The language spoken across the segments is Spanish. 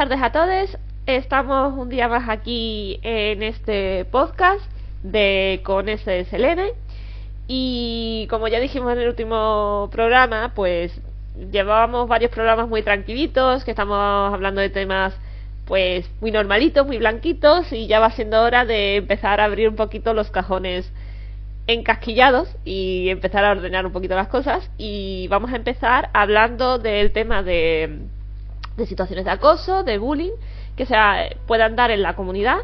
Buenas tardes a todos. Estamos un día más aquí en este podcast de con S Selene. Y como ya dijimos en el último programa, pues llevábamos varios programas muy tranquilitos, que estamos hablando de temas pues muy normalitos, muy blanquitos, y ya va siendo hora de empezar a abrir un poquito los cajones encasquillados y empezar a ordenar un poquito las cosas. Y vamos a empezar hablando del tema de situaciones de acoso, de bullying que se puedan dar en la comunidad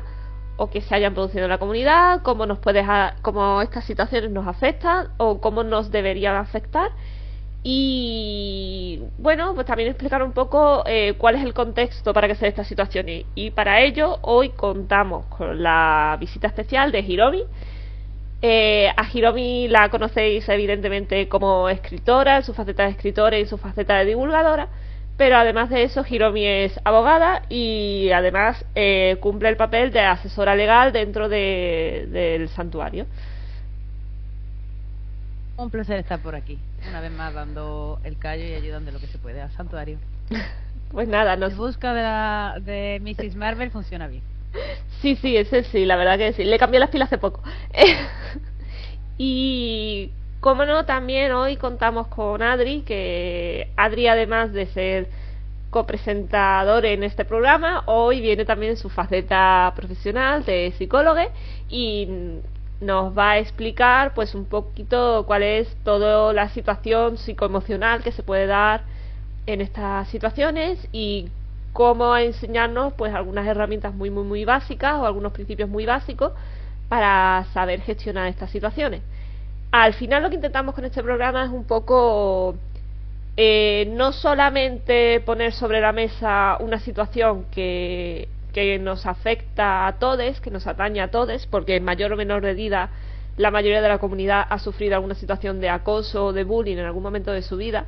o que se hayan producido en la comunidad, cómo estas situaciones nos afectan o cómo nos deberían afectar. Y bueno, pues también explicar un poco cuál es el contexto para que se den estas situaciones. Y para ello hoy contamos con la visita especial de Hiromi. A Hiromi la conocéis evidentemente como escritora, en su faceta de escritora y en su faceta de divulgadora, pero además de eso Hiromi es abogada y además cumple el papel de asesora legal dentro del santuario. Un placer estar por aquí, una vez más dando el callo y ayudando en lo que se puede al santuario. Pues nada, En busca de Mrs. Marvel funciona bien. Sí, ese sí, la verdad que sí. Le cambié las pilas hace poco. Y como no, también hoy contamos con Adri, que Adri, además de ser copresentador en este programa, hoy viene también en su faceta profesional de psicóloga y nos va a explicar pues un poquito cuál es toda la situación psicoemocional que se puede dar en estas situaciones y cómo enseñarnos pues algunas herramientas muy básicas o algunos principios muy básicos para saber gestionar estas situaciones. Al final lo que intentamos con este programa es un poco no solamente poner sobre la mesa una situación que nos afecta a todos, que nos atañe a todos, porque en mayor o menor medida la mayoría de la comunidad ha sufrido alguna situación de acoso o de bullying en algún momento de su vida,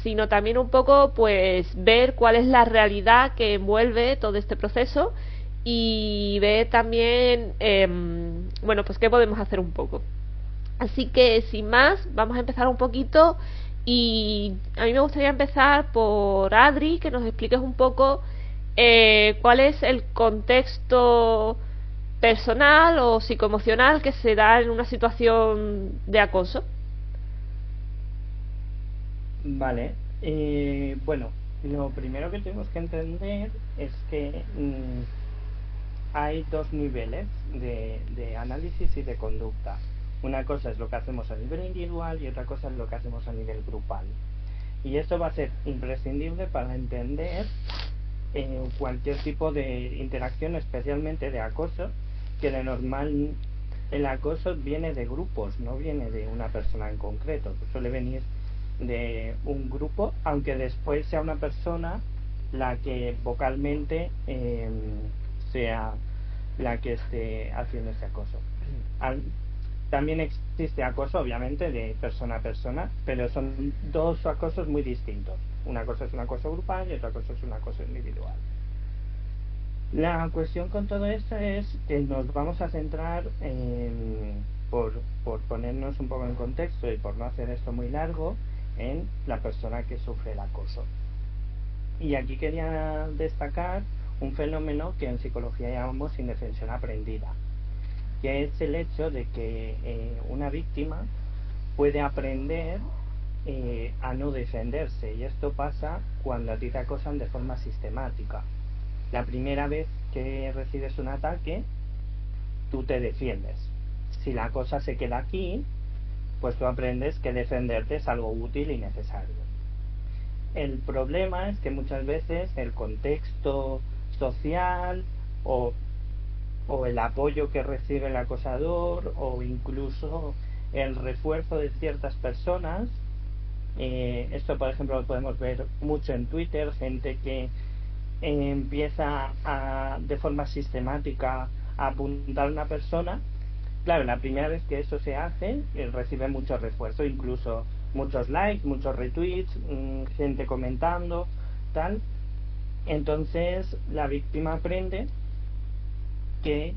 sino también un poco pues ver cuál es la realidad que envuelve todo este proceso y ver también bueno, pues qué podemos hacer un poco. Así que sin más vamos a empezar un poquito y a mí me gustaría empezar por Adri, que nos expliques un poco cuál es el contexto personal o psicoemocional que se da en una situación de acoso. Vale, bueno, lo primero que tenemos que entender es que hay dos niveles de análisis y de conducta. Una cosa es lo que hacemos a nivel individual y otra cosa es lo que hacemos a nivel grupal. Y esto va a ser imprescindible para entender cualquier tipo de interacción, especialmente de acoso, que de normal el acoso viene de grupos, no viene de una persona en concreto, suele venir de un grupo, aunque después sea una persona la que vocalmente sea la que esté haciendo ese acoso. También existe acoso, obviamente, de persona a persona, pero son dos acosos muy distintos. Una cosa es un acoso grupal y otra cosa es un acoso individual. La cuestión con todo esto es que nos vamos a centrar por ponernos un poco en contexto y por no hacer esto muy largo, en la persona que sufre el acoso. Y aquí quería destacar un fenómeno que en psicología llamamos indefensión aprendida, que es el hecho de que una víctima puede aprender a no defenderse, y esto pasa cuando a ti te acosan de forma sistemática. La primera vez que recibes un ataque, tú te defiendes. Si la cosa se queda aquí, pues tú aprendes que defenderte es algo útil y necesario. El problema es que muchas veces el contexto social o el apoyo que recibe el acosador o incluso el refuerzo de ciertas personas, esto por ejemplo lo podemos ver mucho en Twitter, gente que empieza de forma sistemática a apuntar a una persona. Claro, la primera vez que eso se hace, recibe mucho refuerzo, incluso muchos likes, muchos retweets, gente comentando, tal. Entonces la víctima aprende que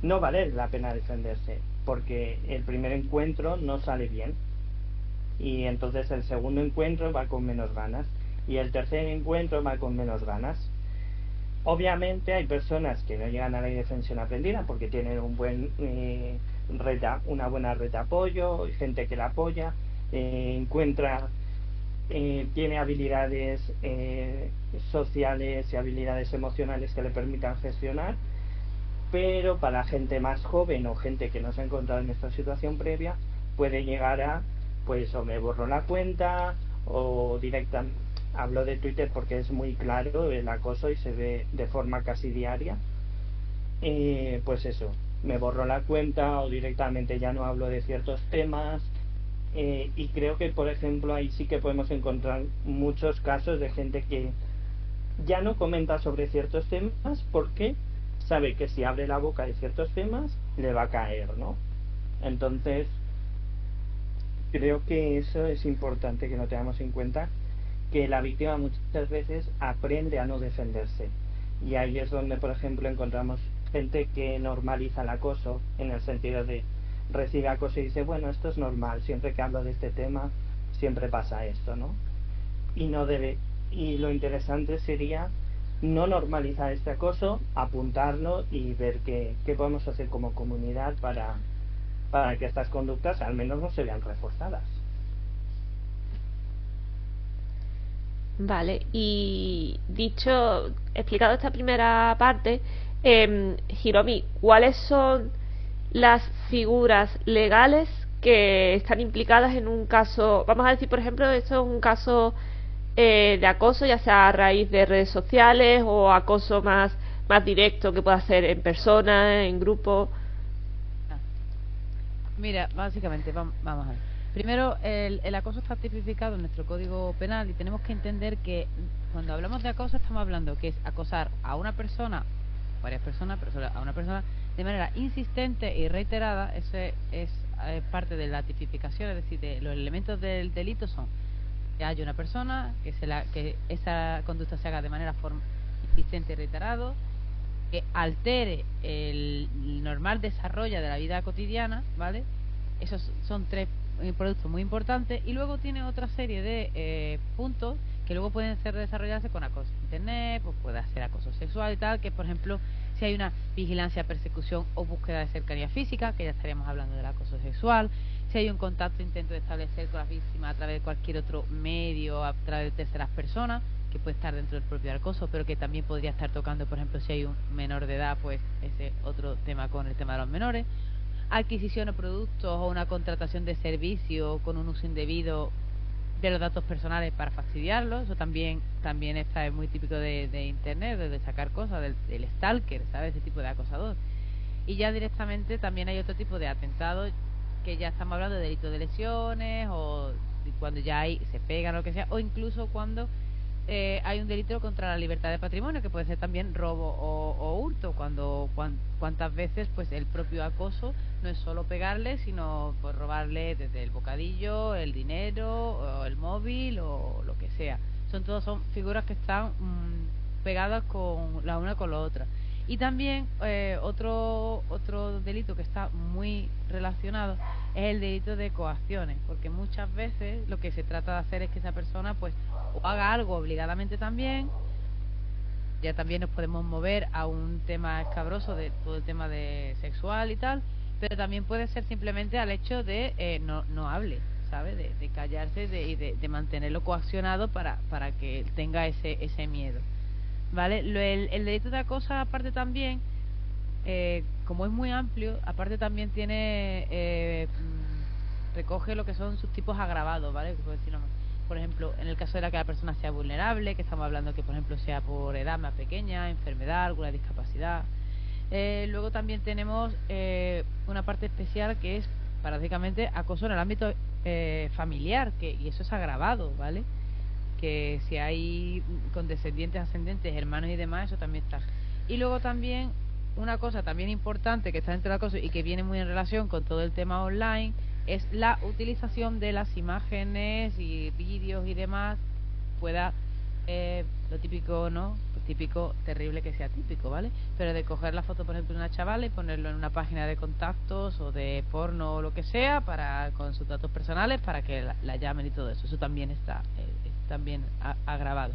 no vale la pena defenderse, porque el primer encuentro no sale bien, y entonces el segundo encuentro va con menos ganas. y el tercer encuentro va con menos ganas. Obviamente hay personas que no llegan a la indefensión aprendida porque tienen un buen una buena red de apoyo, gente que la apoya, tiene habilidades sociales y habilidades emocionales que le permitan gestionar, pero para gente más joven o gente que no se ha encontrado en esta situación previa, puede llegar a, pues, o me borro la cuenta o directamente. Hablo de Twitter porque es muy claro el acoso y se ve de forma casi diaria. Pues eso, me borro la cuenta o directamente ya no hablo de ciertos temas. Y creo que, por ejemplo, ahí sí que podemos encontrar muchos casos de gente que ya no comenta sobre ciertos temas porque sabe que si abre la boca de ciertos temas le va a caer, ¿no? Entonces creo que eso es importante que lo tengamos en cuenta, que la víctima muchas veces aprende a no defenderse, y ahí es donde, por ejemplo, encontramos gente que normaliza el acoso, en el sentido de recibe acoso y dice, bueno, esto es normal, siempre que hablo de este tema siempre pasa esto, ¿no? Y no debe, y lo interesante sería no normalizar este acoso, apuntarlo y ver qué podemos hacer como comunidad para que estas conductas al menos no se vean reforzadas. Vale, y explicado esta primera parte, Hiromi, ¿cuáles son las figuras legales que están implicadas en un caso? Vamos a decir, por ejemplo, esto es un caso de acoso, ya sea a raíz de redes sociales o acoso más directo, que pueda ser en persona, en grupo. Mira, básicamente, vamos a ver. Primero, el acoso está tipificado en nuestro Código Penal y tenemos que entender que cuando hablamos de acoso estamos hablando que es acosar a una persona, varias personas, pero solo a una persona, de manera insistente y reiterada. Eso es parte de la tipificación, es decir, de los elementos del delito son que haya una persona, que esa conducta se haga de manera insistente y reiterado, que altere el normal desarrollo de la vida cotidiana, ¿vale? Esos son tres productos muy importantes, y luego tiene otra serie de puntos que luego pueden desarrollarse con acoso en internet, pues puede ser acoso sexual y tal, que por ejemplo si hay una vigilancia, persecución o búsqueda de cercanía física, que ya estaríamos hablando del acoso sexual. Si hay un contacto, intento de establecer con las víctimas a través de cualquier otro medio, a través de terceras personas, que puede estar dentro del propio acoso, pero que también podría estar tocando, por ejemplo, si hay un menor de edad, pues ese otro tema con el tema de los menores. Adquisición de productos o una contratación de servicio con un uso indebido de los datos personales para fastidiarlos. Eso también está, es muy típico de internet, de sacar cosas, del stalker, ¿sabes? Ese tipo de acosador. Y ya directamente también hay otro tipo de atentados, que ya estamos hablando de delitos de lesiones, o cuando ya se pegan o lo que sea, o incluso cuando hay un delito contra la libertad de patrimonio, que puede ser también robo o hurto, cuántas veces pues el propio acoso no es solo pegarle, sino pues robarle desde el bocadillo, el dinero, o el móvil, o lo que sea. Son figuras que están pegadas con la una con la otra. Y también otro delito que está muy relacionado es el delito de coacciones, porque muchas veces lo que se trata de hacer es que esa persona pues o haga algo obligadamente también. Ya también nos podemos mover a un tema escabroso de todo el tema de sexual y tal, pero también puede ser simplemente al hecho de no hable, ¿sabes? De callarse y de mantenerlo coaccionado para que tenga ese miedo, ¿vale? El delito de acoso, aparte también, como es muy amplio, aparte también recoge lo que son sus tipos agravados, ¿vale? Por ejemplo, en el caso de que la persona sea vulnerable, que estamos hablando que por ejemplo sea por edad más pequeña, enfermedad, alguna discapacidad. Luego también tenemos una parte especial que es prácticamente acoso en el ámbito familiar, y eso es agravado, ¿vale? Que si hay condescendientes, ascendentes, hermanos y demás, eso también está. Y luego también una cosa también importante que está dentro del acoso y que viene muy en relación con todo el tema online es la utilización de las imágenes y vídeos y demás. Pueda lo típico, ¿no? Lo típico, terrible que sea típico, ¿vale? Pero de coger la foto, por ejemplo, de una chavala y ponerlo en una página de contactos o de porno o lo que sea, con sus datos personales, para que la llamen y todo eso. Eso también está también agravado.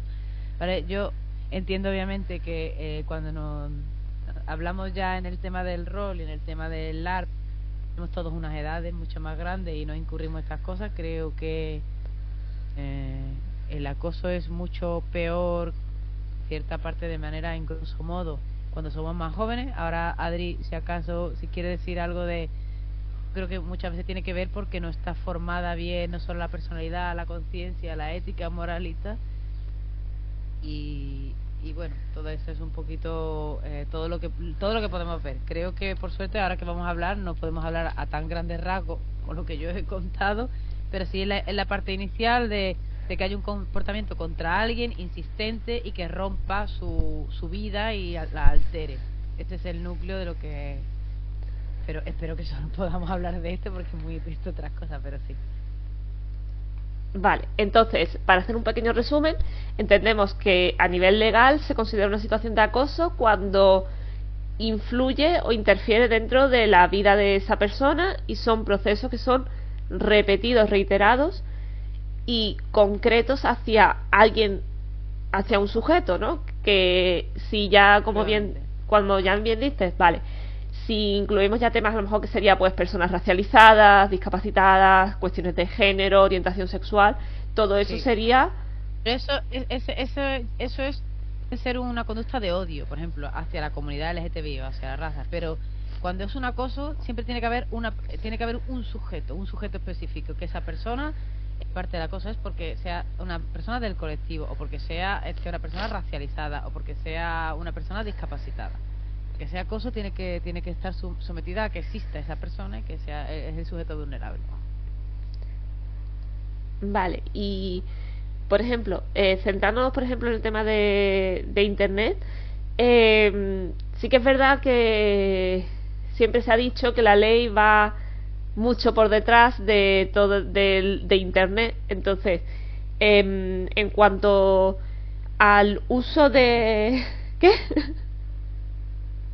Vale, yo entiendo obviamente que cuando nos hablamos ya en el tema del rol y en el tema del LARP, tenemos todos unas edades mucho más grandes y no incurrimos en estas cosas. Creo que el acoso es mucho peor, cierta parte de manera en grosso modo, cuando somos más jóvenes. Ahora Adri, si acaso, si quiere decir algo de... Creo que muchas veces tiene que ver porque no está formada bien, no solo la personalidad, la conciencia, la ética, moralista. Y bueno, todo eso es un poquito todo lo que podemos ver. Creo que por suerte ahora que vamos a hablar no podemos hablar a tan grandes rasgos con lo que yo he contado, pero sí en la parte inicial de que haya un comportamiento contra alguien insistente y que rompa su vida y la altere. Este es el núcleo de lo que... Pero espero que solo podamos hablar de esto porque es muy visto otras cosas, pero sí. Vale, entonces, para hacer un pequeño resumen, entendemos que a nivel legal se considera una situación de acoso cuando influye o interfiere dentro de la vida de esa persona y son procesos que son repetidos, reiterados y concretos hacia alguien, hacia un sujeto, ¿no? Que si ya, como bien, cuando ya bien dices, vale, si incluimos ya temas a lo mejor que sería pues personas racializadas, discapacitadas, cuestiones de género, orientación sexual, todo eso sería... Eso es ser una conducta de odio, por ejemplo, hacia la comunidad LGTBI o hacia la raza, pero cuando es un acoso siempre tiene que haber un sujeto específico, que esa persona parte del acoso es porque sea una persona del colectivo o porque sea una persona racializada o porque sea una persona discapacitada. Que ese acoso tiene que estar sometida a que exista esa persona y que sea es el sujeto vulnerable. Vale, y por ejemplo, centrándonos por ejemplo en el tema de internet, sí que es verdad que siempre se ha dicho que la ley va mucho por detrás de todo de internet. Entonces, en cuanto al uso de... ¿qué?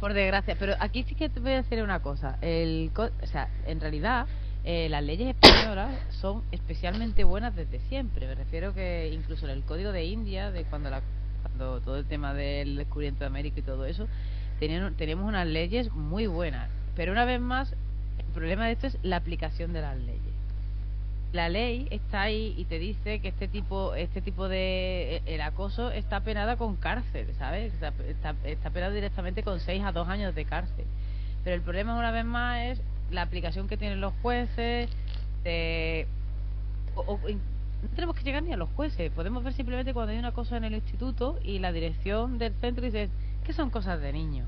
Por desgracia, pero aquí sí que te voy a decir una cosa. O sea, en realidad las leyes españolas son especialmente buenas desde siempre. Me refiero que incluso en el Código de India, de cuando todo el tema del descubrimiento de América y todo eso, tenemos unas leyes muy buenas. Pero una vez más, el problema de esto es la aplicación de las leyes. La ley está ahí y te dice que este tipo de el acoso está penada con cárcel, ¿sabes? Está penado directamente con 6 a 2 años de cárcel. Pero el problema una vez más es la aplicación que tienen los jueces. No tenemos que llegar ni a los jueces. Podemos ver simplemente cuando hay una cosa en el instituto y la dirección del centro dice que son cosas de niños,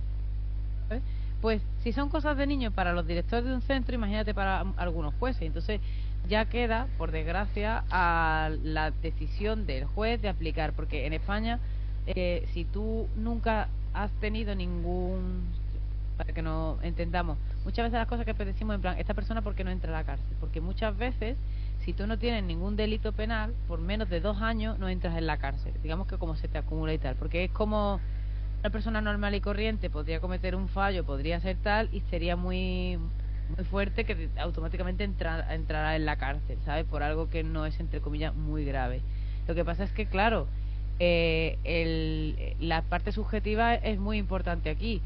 ¿sabes? Pues si son cosas de niños para los directores de un centro, imagínate para algunos jueces. Entonces ya queda, por desgracia, a la decisión del juez de aplicar, porque en España, si tú nunca has tenido para que nos entendamos, muchas veces las cosas que decimos en plan, esta persona ¿por qué no entra a la cárcel? Porque muchas veces, si tú no tienes ningún delito penal, por menos de 2 años no entras en la cárcel, digamos que como se te acumula y tal, porque es como una persona normal y corriente podría cometer un fallo, podría ser tal, y sería muy fuerte que automáticamente entrará en la cárcel, ¿sabes? Por algo que no es, entre comillas, muy grave. Lo que pasa es que, claro, la parte subjetiva es muy importante aquí.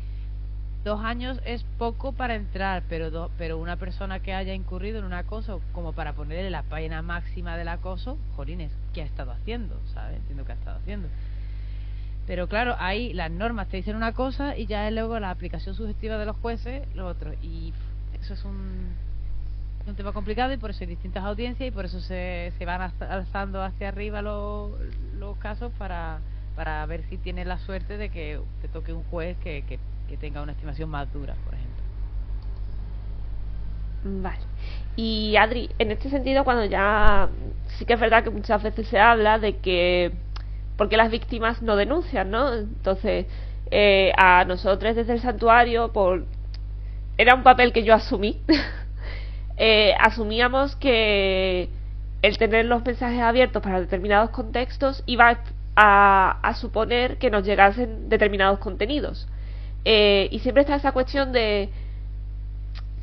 2 años es poco para entrar, pero una persona que haya incurrido en un acoso, como para ponerle la pena máxima del acoso, jolines, ¿qué ha estado haciendo? ¿Sabes? Entiendo que ha estado haciendo. Pero claro, ahí las normas te dicen una cosa y ya es luego la aplicación subjetiva de los jueces lo otro. Y eso es un tema complicado y por eso hay distintas audiencias y por eso se van alzando hacia arriba los casos para ver si tienes la suerte de que te toque un juez que tenga una estimación más dura, por ejemplo. Vale. Y Adri, en este sentido, cuando ya sí que es verdad que muchas veces se habla de que porque las víctimas no denuncian, ¿no? Entonces, a nosotros desde el santuario, era un papel que yo asumí. Asumíamos que el tener los mensajes abiertos para determinados contextos iba a suponer que nos llegasen determinados contenidos. Y siempre está esa cuestión de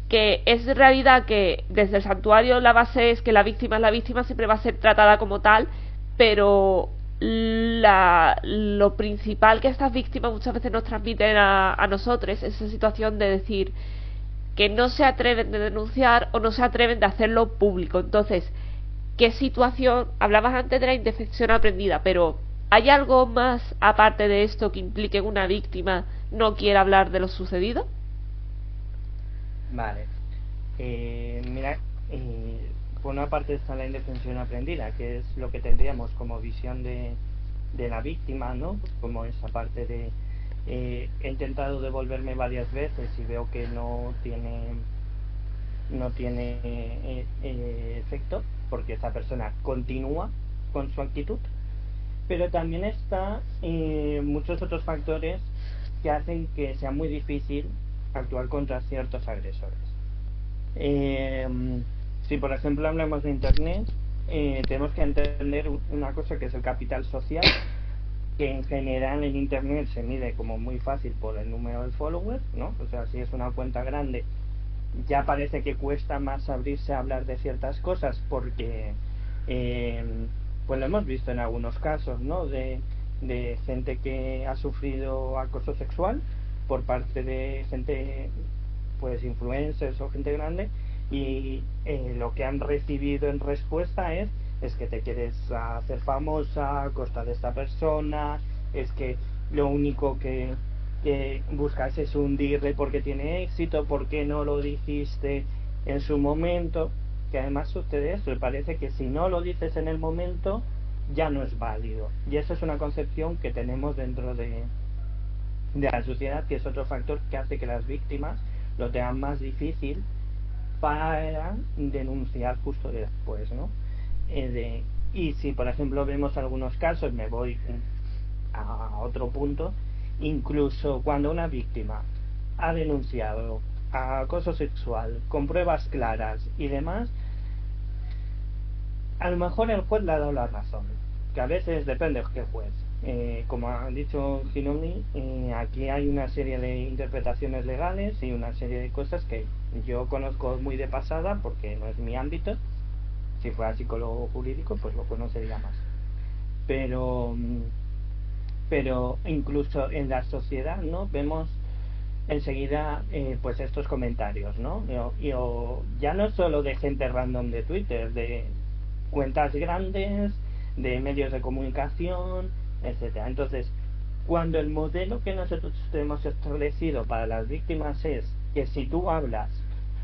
que es realidad que desde el santuario la base es que la víctima siempre va a ser tratada como tal, pero lo principal que estas víctimas muchas veces nos transmiten a nosotros es esa situación de decir que no se atreven de denunciar o no se atreven de hacerlo público. Entonces, ¿qué situación? Hablabas antes de la indefensión aprendida, pero ¿hay algo más aparte de esto que implique que una víctima no quiera hablar de lo sucedido? Vale. Mira, por una parte está la indefensión aprendida, que es lo que tendríamos como visión de la víctima, ¿no? Como esa parte de he intentado devolverme varias veces y veo que no tiene efecto, porque esa persona continúa con su actitud. Pero también está muchos otros factores que hacen que sea muy difícil actuar contra ciertos agresores. Si por ejemplo hablamos de internet, tenemos que entender una cosa que es el capital social, que en general en internet se mide como muy fácil por el número de followers, ¿no? O sea, si es una cuenta grande, ya parece que cuesta más abrirse a hablar de ciertas cosas, porque pues lo hemos visto en algunos casos, ¿no? De gente que ha sufrido acoso sexual por parte de gente, pues influencers o gente grande, y lo que han recibido en respuesta es que te quieres hacer famosa a costa de esta persona, es que lo único que buscas es hundirle porque tiene éxito, porque no lo dijiste en su momento. Que además sucede eso, me parece que si no lo dices en el momento ya no es válido, y eso es una concepción que tenemos dentro de la sociedad, que es otro factor que hace que las víctimas lo tengan más difícil para denunciar justo después, ¿no? Y si por ejemplo vemos algunos casos, me voy a otro punto, incluso cuando una víctima ha denunciado acoso sexual con pruebas claras y demás, a lo mejor el juez le ha dado la razón, que a veces depende de qué juez. Como ha dicho Giannoni, aquí hay una serie de interpretaciones legales y una serie de cosas que yo conozco muy de pasada porque no es mi ámbito. Si fuera psicólogo jurídico pues lo conocería más, pero incluso en la sociedad, ¿no? Vemos enseguida pues estos comentarios, ¿no? O ya no solo de gente random de Twitter, de cuentas grandes, de medios de comunicación, etcétera. Entonces, cuando el modelo que nosotros hemos establecido para las víctimas es que si tú hablas,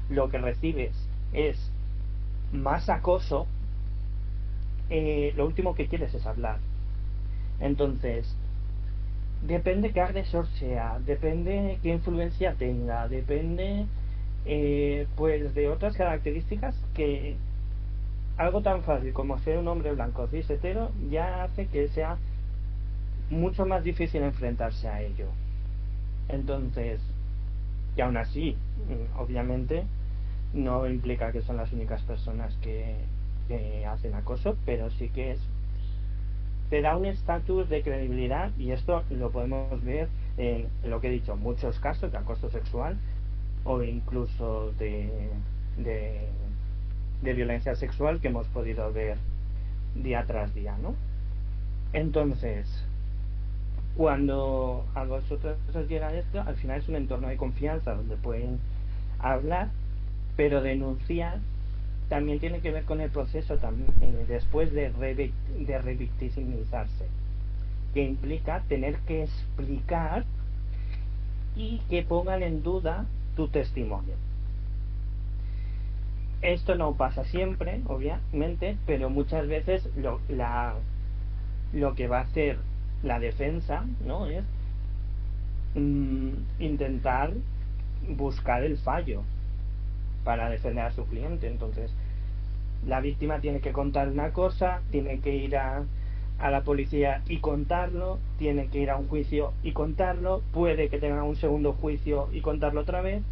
lo que recibes es más acoso, lo último que quieres es hablar. Entonces, depende qué agresor sea, depende qué influencia tenga, depende pues de otras características, que algo tan fácil como ser un hombre blanco cis hetero ya hace que sea mucho más difícil enfrentarse a ello. Entonces, y aún así, obviamente no implica que son las únicas personas que hacen acoso, pero sí que te da un estatus de credibilidad, y esto lo podemos ver en lo que he dicho, muchos casos de acoso sexual o incluso de violencia sexual que hemos podido ver día tras día, ¿no? Entonces, cuando a vosotros os llega esto, al final es un entorno de confianza donde pueden hablar, pero denunciar también tiene que ver con el proceso después de revictimizarse, que implica tener que explicar y que pongan en duda tu testimonio. Esto no pasa siempre, obviamente, pero muchas veces lo que va a hacer la defensa, ¿no?, es intentar buscar el fallo para defender a su cliente. Entonces, la víctima tiene que contar una cosa, tiene que ir a la policía y contarlo, tiene que ir a un juicio y contarlo, puede que tenga un segundo juicio y contarlo otra vez.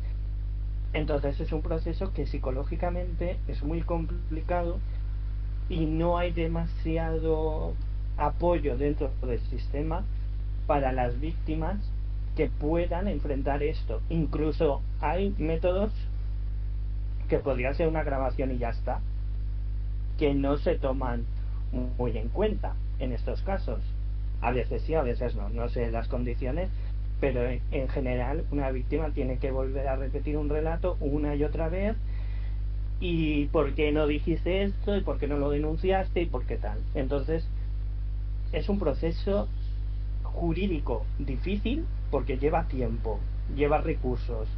Entonces es un proceso que psicológicamente es muy complicado y no hay demasiado apoyo dentro del sistema para las víctimas que puedan enfrentar esto. Incluso hay métodos que podría ser una grabación y ya está, que no se toman muy en cuenta en estos casos. A veces sí, a veces no, no sé las condiciones, pero en general una víctima tiene que volver a repetir un relato una y otra vez, y por qué no dijiste esto, y por qué no lo denunciaste, y por qué tal. Entonces es un proceso jurídico difícil porque lleva tiempo, lleva recursos,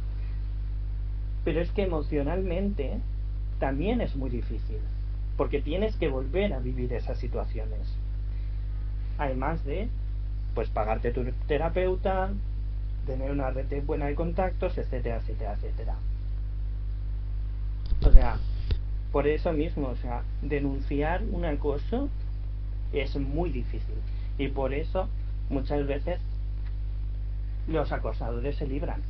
pero es que emocionalmente también es muy difícil porque tienes que volver a vivir esas situaciones, además de pues pagarte tu terapeuta, tener una red buena de contactos, etcétera, etcétera, etcétera. O sea, por eso mismo, o sea, denunciar un acoso es muy difícil, y por eso muchas veces los acosadores se libran,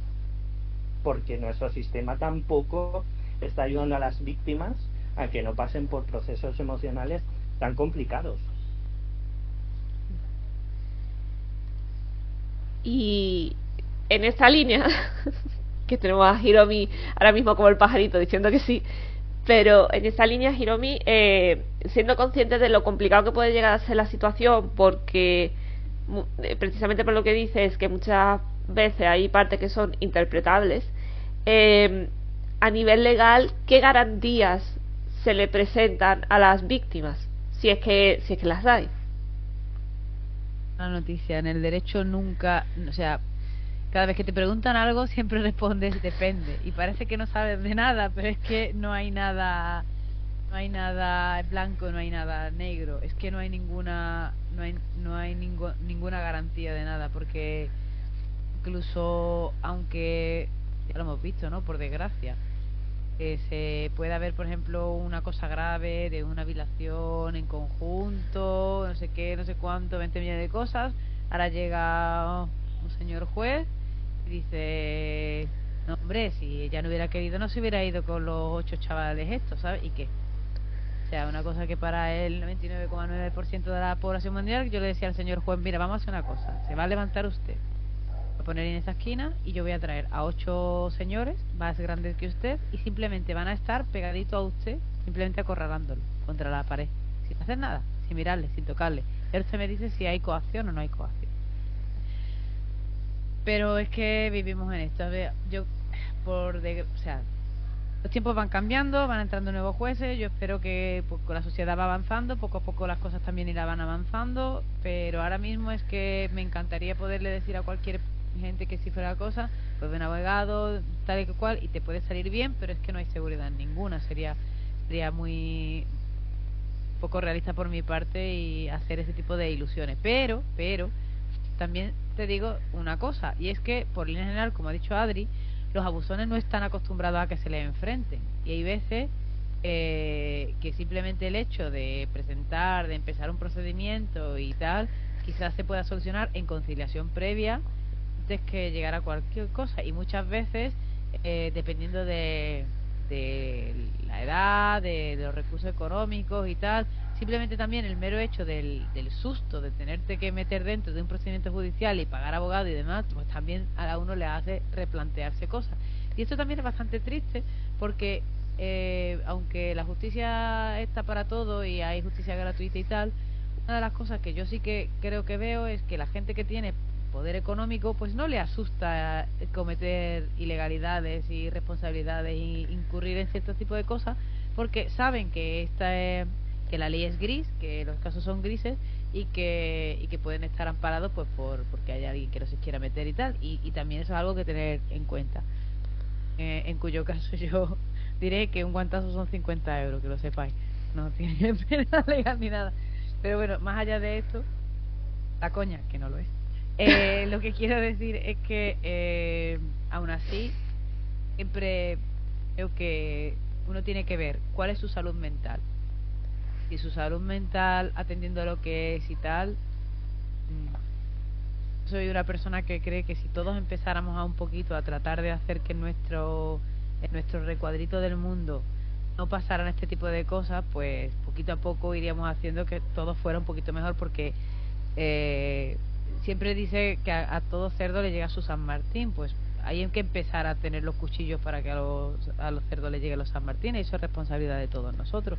porque nuestro sistema tampoco está ayudando a las víctimas a que no pasen por procesos emocionales tan complicados. Y en esta línea, que tenemos a Hiromi ahora mismo como el pajarito diciendo que sí, pero en esta línea, Hiromi, siendo consciente de lo complicado que puede llegar a ser la situación, porque precisamente por lo que dices, que muchas veces hay partes que son interpretables, a nivel legal, ¿qué garantías se le presentan a las víctimas? Si es que las hay. Una noticia, en el derecho nunca, o sea, cada vez que te preguntan algo siempre respondes depende, y parece que no sabes de nada, pero es que no hay nada blanco, no hay nada negro, es que no hay ninguna ninguna garantía de nada, porque incluso aunque ya lo hemos visto, ¿no? Por desgracia, se puede haber, por ejemplo, una cosa grave de una violación en conjunto, no sé qué, no sé cuánto, 20 millones de cosas. Ahora llega un señor juez y dice, no, hombre, si ella no hubiera querido, no se hubiera ido con los 8 chavales estos, ¿sabes? ¿Y qué? O sea, una cosa que para el 99,9% de la población mundial, yo le decía al señor juez, mira, vamos a hacer una cosa, se va a levantar usted, va a poner en esa esquina y yo voy a traer a 8 señores más grandes que usted y simplemente van a estar pegaditos a usted, simplemente acorralándolo contra la pared, sin hacer nada, sin mirarle, sin tocarle. Y usted me dice si hay coacción o no hay coacción. Pero es que vivimos en esto. Yo, o sea, los tiempos van cambiando, van entrando nuevos jueces. Yo espero que pues, la sociedad va avanzando, poco a poco las cosas también irán avanzando. Pero ahora mismo es que me encantaría poderle decir a cualquier gente que si fuera la cosa, pues ven abogado, tal y cual, y te puede salir bien, pero es que no hay seguridad ninguna. Sería muy poco realista por mi parte y hacer ese tipo de ilusiones. Pero también te digo una cosa, y es que por línea general, como ha dicho Adri, los abusones no están acostumbrados a que se les enfrenten, y hay veces que simplemente el hecho de presentar, de empezar un procedimiento y tal, quizás se pueda solucionar en conciliación previa antes que llegar a cualquier cosa, y muchas veces dependiendo de la edad, de los recursos económicos y tal, simplemente también el mero hecho del susto de tenerte que meter dentro de un procedimiento judicial y pagar abogado y demás, pues también a uno le hace replantearse cosas. Y esto también es bastante triste porque aunque la justicia está para todo y hay justicia gratuita y tal, una de las cosas que yo sí que creo que veo es que la gente que tiene poder económico pues no le asusta cometer ilegalidades y responsabilidades y incurrir en cierto tipo de cosas, porque saben que que la ley es gris, que los casos son grises y que pueden estar amparados pues porque hay alguien que no se quiera meter y tal, y también eso es algo que tener en cuenta, en cuyo caso yo diré que un guantazo son 50 euros, que lo sepáis, no tiene pena legal ni nada, pero bueno, más allá de esto, la coña, que no lo es. Lo que quiero decir es que aún así siempre creo que uno tiene que ver cuál es su salud mental, y su salud mental atendiendo a lo que es y tal. Soy una persona que cree que si todos empezáramos a un poquito a tratar de hacer que en nuestro recuadrito del mundo no pasaran este tipo de cosas, pues poquito a poco iríamos haciendo que todo fuera un poquito mejor, porque siempre dice que a todo cerdo le llega su San Martín, pues hay que empezar a tener los cuchillos para que a los cerdos les llegue los San Martín, y eso es responsabilidad de todos nosotros.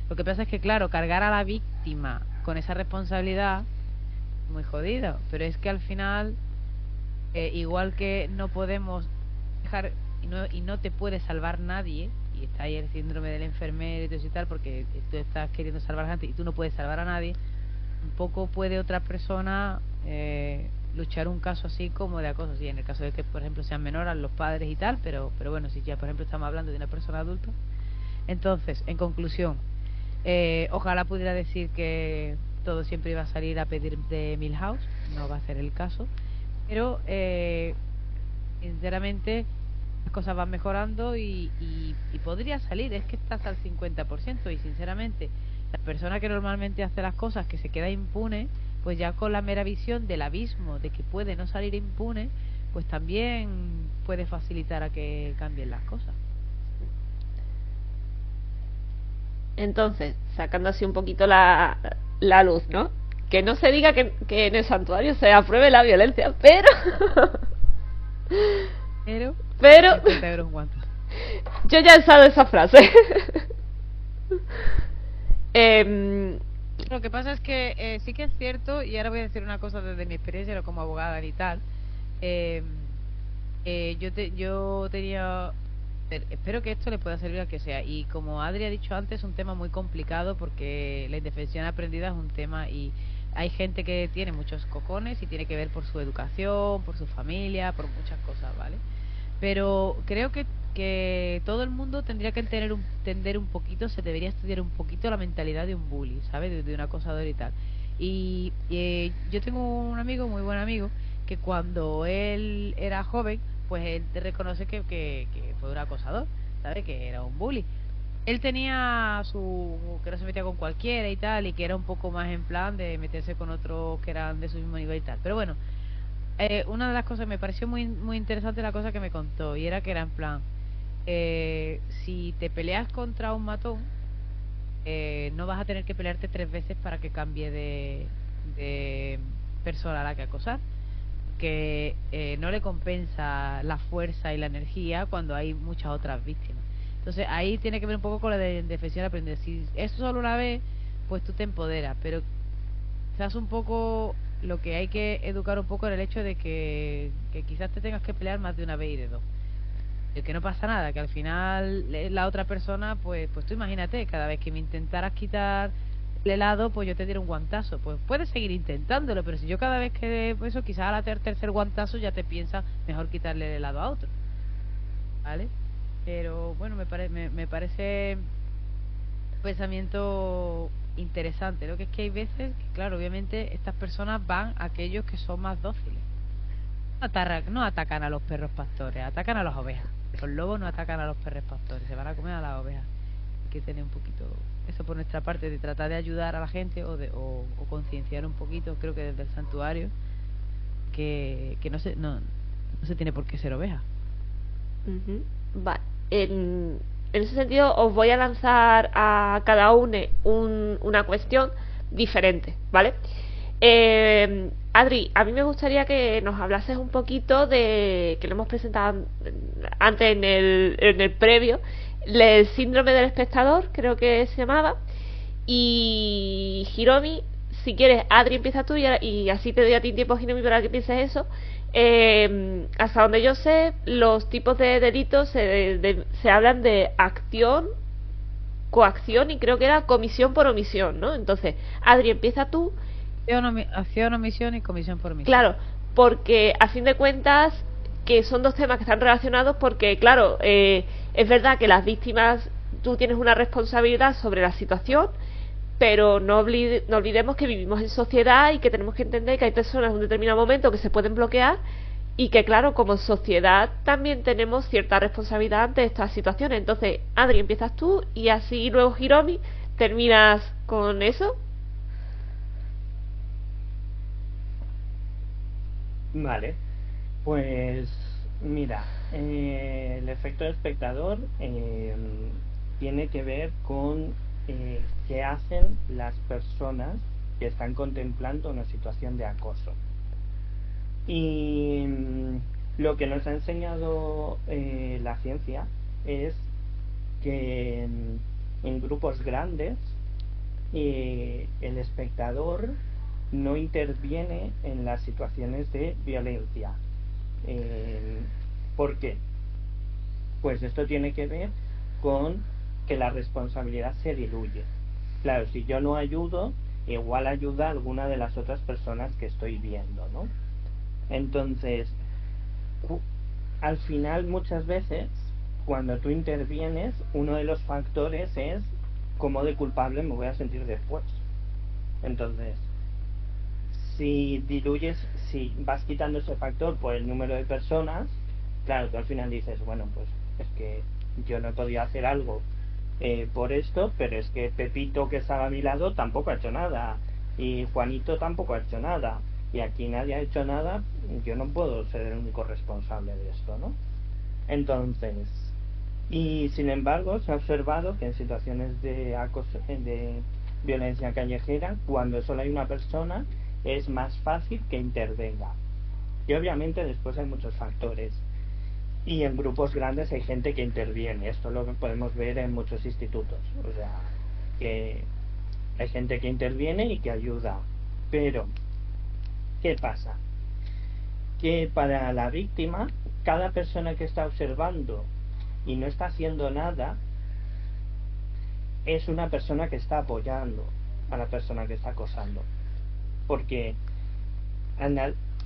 Lo Lo que pasa es que, claro, cargar a la víctima con esa responsabilidad, muy jodido. Pero es que al final, igual que no podemos dejar, y no te puede salvar nadie, y está ahí el síndrome del enfermero y todo eso y tal, porque tú estás queriendo salvar a gente y tú no puedes salvar a nadie, un poco puede otra persona luchar un caso así como de acoso, sí, en el caso de que, por ejemplo, sean menores los padres y tal, pero bueno, si ya, por ejemplo, estamos hablando de una persona adulta. Entonces, en conclusión, ojalá pudiera decir que todo siempre iba a salir a pedir de Milhouse, no va a ser el caso, pero sinceramente las cosas van mejorando y podría salir, es que estás al 50% y sinceramente la persona que normalmente hace las cosas, que se queda impune, pues ya con la mera visión del abismo de que puede no salir impune, pues también puede facilitar a que cambien las cosas. Entonces, sacando así un poquito la luz, ¿no? Que no se diga que en el santuario se apruebe la violencia, pero yo ya he usado esa frase. Lo que pasa es que sí que es cierto, y ahora voy a decir una cosa desde mi experiencia, no como abogada ni tal. Yo tenía, espero que esto le pueda servir a que sea, y como Adri ha dicho antes, es un tema muy complicado porque la indefensión aprendida es un tema, y hay gente que tiene muchos cojones y tiene que ver por su educación, por su familia, por muchas cosas, ¿vale? Pero creo que todo el mundo tendría que entender un poquito, se debería estudiar un poquito la mentalidad de un bully, ¿sabes? De un acosador y tal. Y yo tengo un amigo, muy buen amigo, que cuando él era joven, pues él te reconoce que fue un acosador, ¿sabes? Que era un bully. Él tenía que no se metía con cualquiera y tal, y que era un poco más en plan de meterse con otros que eran de su mismo nivel y tal. Pero bueno, una de las cosas me pareció muy muy interesante la cosa que me contó, y era que era en plan, si te peleas contra un matón, no vas a tener que pelearte 3 veces para que cambie de persona a la que acosar, que no le compensa la fuerza y la energía cuando hay muchas otras víctimas. Entonces ahí tiene que ver un poco con la defensión aprender. Si es solo una vez, pues tú te empoderas, pero quizás un poco lo que hay que educar un poco en el hecho de que quizás te tengas que pelear más de una vez y de dos, y que no pasa nada, que al final la otra persona, pues tú imagínate, cada vez que me intentaras quitar el helado, pues yo te diera un guantazo. Pues puedes seguir intentándolo, pero si yo cada vez que, pues eso, quizás al tercer guantazo ya te piensas mejor quitarle el helado a otro, ¿vale? Pero bueno, me parece un pensamiento interesante. Lo que es que hay veces que, claro, obviamente estas personas van a aquellos que son más dóciles. No atacan a los perros pastores, atacan a las ovejas. Los lobos no atacan a los perros pastores, se van a comer a las ovejas. Hay que tener un poquito eso por nuestra parte, de tratar de ayudar a la gente o concienciar un poquito, creo que desde el santuario, que no se tiene por qué ser oveja. Vale. En ese sentido os voy a lanzar a cada uno una cuestión diferente, ¿vale? Adri, a mí me gustaría que nos hablases un poquito de, que lo hemos presentado antes en el previo, el síndrome del espectador, creo que se llamaba. Y Hiromi, si quieres, Adri, empieza tú y así te doy a ti tiempo, Hiromi, para que pienses eso. Hasta donde yo sé, los tipos de delitos se hablan de acción, coacción y creo que era comisión por omisión, ¿no? Entonces, Adri, empieza tú. Acción, omisión y comisión por omisión. Claro, porque a fin de cuentas que son dos temas que están relacionados, porque claro, es verdad que las víctimas, tú tienes una responsabilidad sobre la situación, pero no olvidemos que vivimos en sociedad y que tenemos que entender que hay personas en un determinado momento que se pueden bloquear y que claro, como sociedad también tenemos cierta responsabilidad ante estas situaciones. Entonces, Adri, empiezas tú y así luego Hiromi terminas con eso. Vale, pues mira, el efecto del espectador tiene que ver con qué hacen las personas que están contemplando una situación de acoso. Y lo que nos ha enseñado la ciencia es que en grupos grandes el espectador no interviene en las situaciones de violencia. ¿Por qué? Pues esto tiene que ver con que la responsabilidad se diluye. Claro, si yo no ayudo, igual ayuda a alguna de las otras personas que estoy viendo, ¿no? Entonces, al final, muchas veces, cuando tú intervienes, uno de los factores es cómo de culpable me voy a sentir después. Entonces, si diluyes, si vas quitando ese factor por el número de personas, claro, tú al final dices, bueno, pues es que yo no podía hacer algo por esto, pero es que Pepito, que estaba a mi lado, tampoco ha hecho nada, y Juanito tampoco ha hecho nada, y aquí nadie ha hecho nada, yo no puedo ser el único responsable de esto, ¿no? Entonces, y sin embargo se ha observado que en situaciones de acoso, de violencia callejera, cuando solo hay una persona, es más fácil que intervenga. Y obviamente después hay muchos factores. Y en grupos grandes hay gente que interviene. Esto lo podemos ver en muchos institutos. O sea, que hay gente que interviene y que ayuda. Pero, ¿qué pasa? Que para la víctima, cada persona que está observando y no está haciendo nada, es una persona que está apoyando a la persona que está acosando. Porque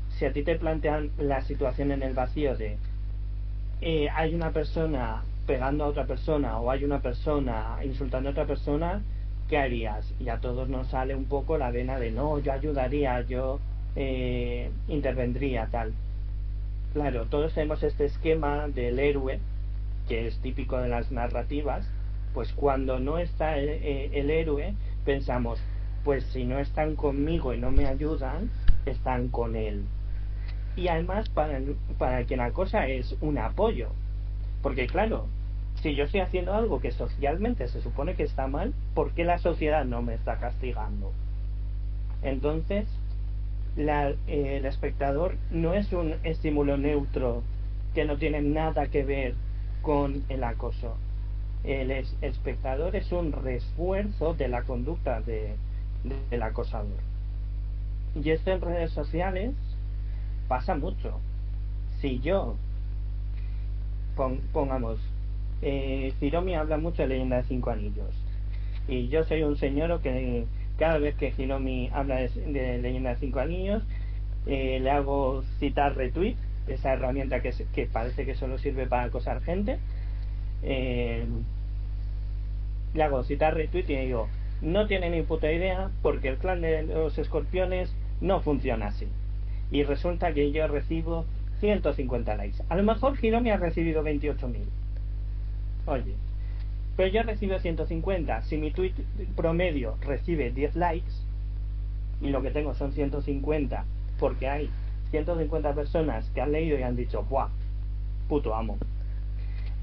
si a ti te plantean la situación en el vacío de hay una persona pegando a otra persona o hay una persona insultando a otra persona, ¿qué harías? Y a todos nos sale un poco la vena de no, yo ayudaría, yo intervendría, tal. Claro, todos tenemos este esquema del héroe, que es típico de las narrativas. Pues cuando no está el héroe, pensamos, pues si no están conmigo y no me ayudan, están con él. Y además para quien acosa es un apoyo, porque claro, si yo estoy haciendo algo que socialmente se supone que está mal, ¿por qué la sociedad no me está castigando? Entonces el espectador no es un estímulo neutro que no tiene nada que ver con el acoso. El espectador es un refuerzo de la conducta del acosador. Y esto en redes sociales pasa mucho. Si yo pongamos Hiromi habla mucho de Leyenda de 5 Anillos, y yo soy un señor que cada vez que Hiromi habla de Leyenda de 5 Anillos, le hago citar retweet, esa herramienta que parece que solo sirve para acosar gente. Le hago citar retweet y digo, no tiene ni puta idea, porque el clan de los escorpiones no funciona así. Y resulta que yo recibo 150 likes. A lo mejor Hiromi ha recibido 28.000. Oye, pero yo recibo 150. Si mi tweet promedio recibe 10 likes y lo que tengo son 150, porque hay 150 personas que han leído y han dicho, ¡buah! Puto amo.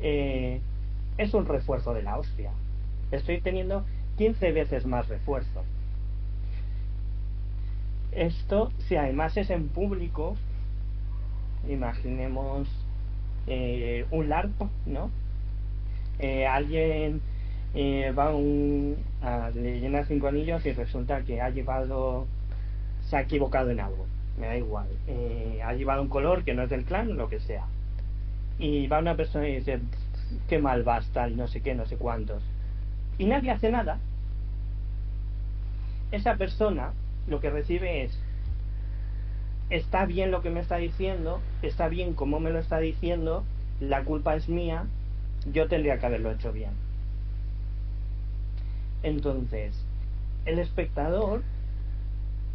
Es un refuerzo de la hostia. Estoy teniendo 15 veces más refuerzo. Esto, si además es en público, imaginemos un LARP, ¿no? Alguien va a Leyenda de 5 Anillos y resulta que se ha equivocado en algo, me da igual, ha llevado un color que no es del clan, lo que sea, y va una persona y dice, qué mal vas, tal, no sé qué, no sé cuántos, y nadie hace nada. Esa persona lo que recibe es, está bien lo que me está diciendo, está bien como me lo está diciendo, la culpa es mía, yo tendría que haberlo hecho bien. Entonces, el espectador,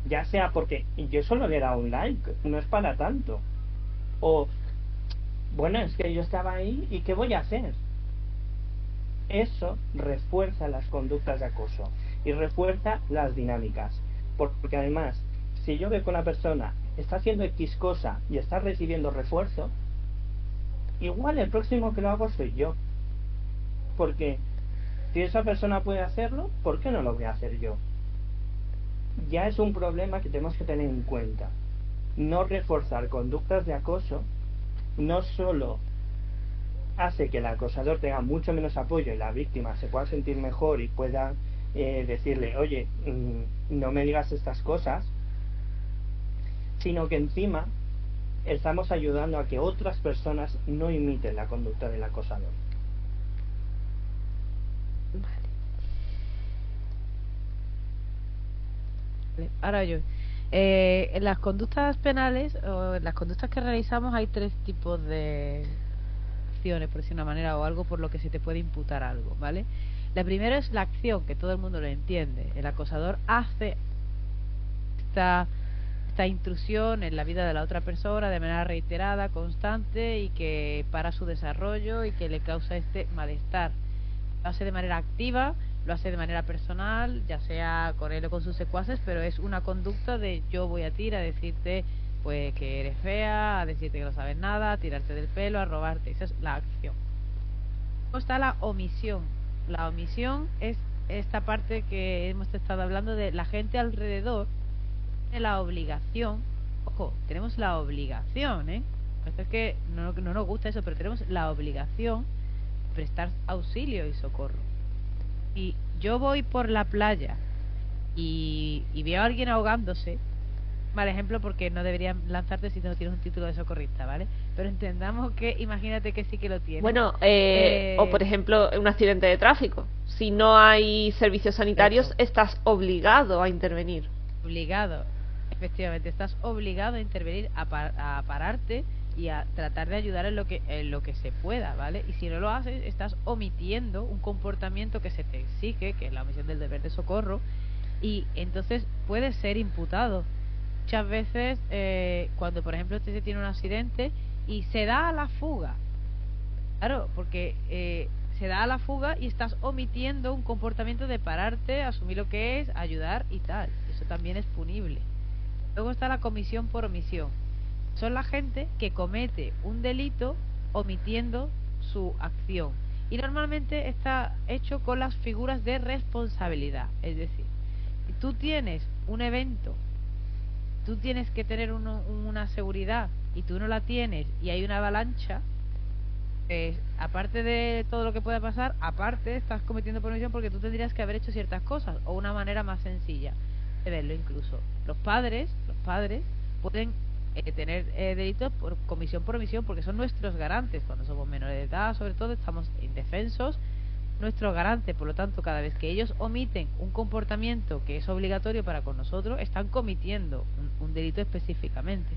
ya sea porque yo solo le he dado un like, no es para tanto, o bueno, es que yo estaba ahí y ¿qué voy a hacer? Eso refuerza las conductas de acoso y refuerza las dinámicas, porque además, si yo veo que una persona está haciendo X cosa y está recibiendo refuerzo, igual el próximo que lo hago soy yo, porque si esa persona puede hacerlo, ¿por qué no lo voy a hacer yo? Ya es un problema que tenemos que tener en cuenta. No reforzar conductas de acoso no solo hace que el acosador tenga mucho menos apoyo y la víctima se pueda sentir mejor y pueda decirle, oye, no me digas estas cosas, sino que encima estamos ayudando a que otras personas no imiten la conducta del acosador. Vale. Ahora yo, en las conductas penales o en las conductas que realizamos hay tres tipos de acciones, por decir una manera, o algo por lo que se te puede imputar algo, ¿vale? La primera es la acción, que todo el mundo lo entiende. El acosador hace esta intrusión en la vida de la otra persona de manera reiterada, constante, y que para su desarrollo y que le causa este malestar. Lo hace de manera activa, lo hace de manera personal, ya sea con él o con sus secuaces, pero es una conducta de yo voy a ti a decirte pues que eres fea, a decirte que no sabes nada, a tirarte del pelo, a robarte. Esa es la acción. Luego está la omisión. La omisión es esta parte que hemos estado hablando de la gente alrededor. Tiene la obligación, ojo, tenemos la obligación, esto es que no nos gusta eso, pero tenemos la obligación de prestar auxilio y socorro. Y yo voy por la playa y veo a alguien ahogándose, mal ejemplo porque no deberían lanzarte si no tienes un título de socorrista, ¿vale? Pero entendamos que, imagínate que sí que lo tienes. Bueno, o por ejemplo, un accidente de tráfico. Si no hay servicios sanitarios, eso, estás obligado a intervenir. Obligado, efectivamente, estás obligado a intervenir, a pararte y a tratar de ayudar en lo que se pueda, ¿vale? Y si no lo haces, estás omitiendo un comportamiento que se te exige, que es la omisión del deber de socorro, y entonces puedes ser imputado. Muchas veces, cuando por ejemplo se tiene un accidente y se da a la fuga, claro, porque se da a la fuga y estás omitiendo un comportamiento de pararte, asumir lo que es, ayudar y tal. Eso también es punible. Luego está la comisión por omisión. Son la gente que comete un delito omitiendo su acción. Y normalmente está hecho con las figuras de responsabilidad. Es decir, si tú tienes un evento, tú tienes que tener una seguridad y tú no la tienes y hay una avalancha, aparte de todo lo que pueda pasar, aparte estás cometiendo por omisión porque tú tendrías que haber hecho ciertas cosas, o una manera más sencilla de verlo. Incluso los padres pueden tener delitos por comisión por omisión porque son nuestros garantes. Cuando somos menores de edad, sobre todo, estamos indefensos, nuestro garante. Por lo tanto, cada vez que ellos omiten un comportamiento que es obligatorio para con nosotros, están cometiendo un delito específicamente.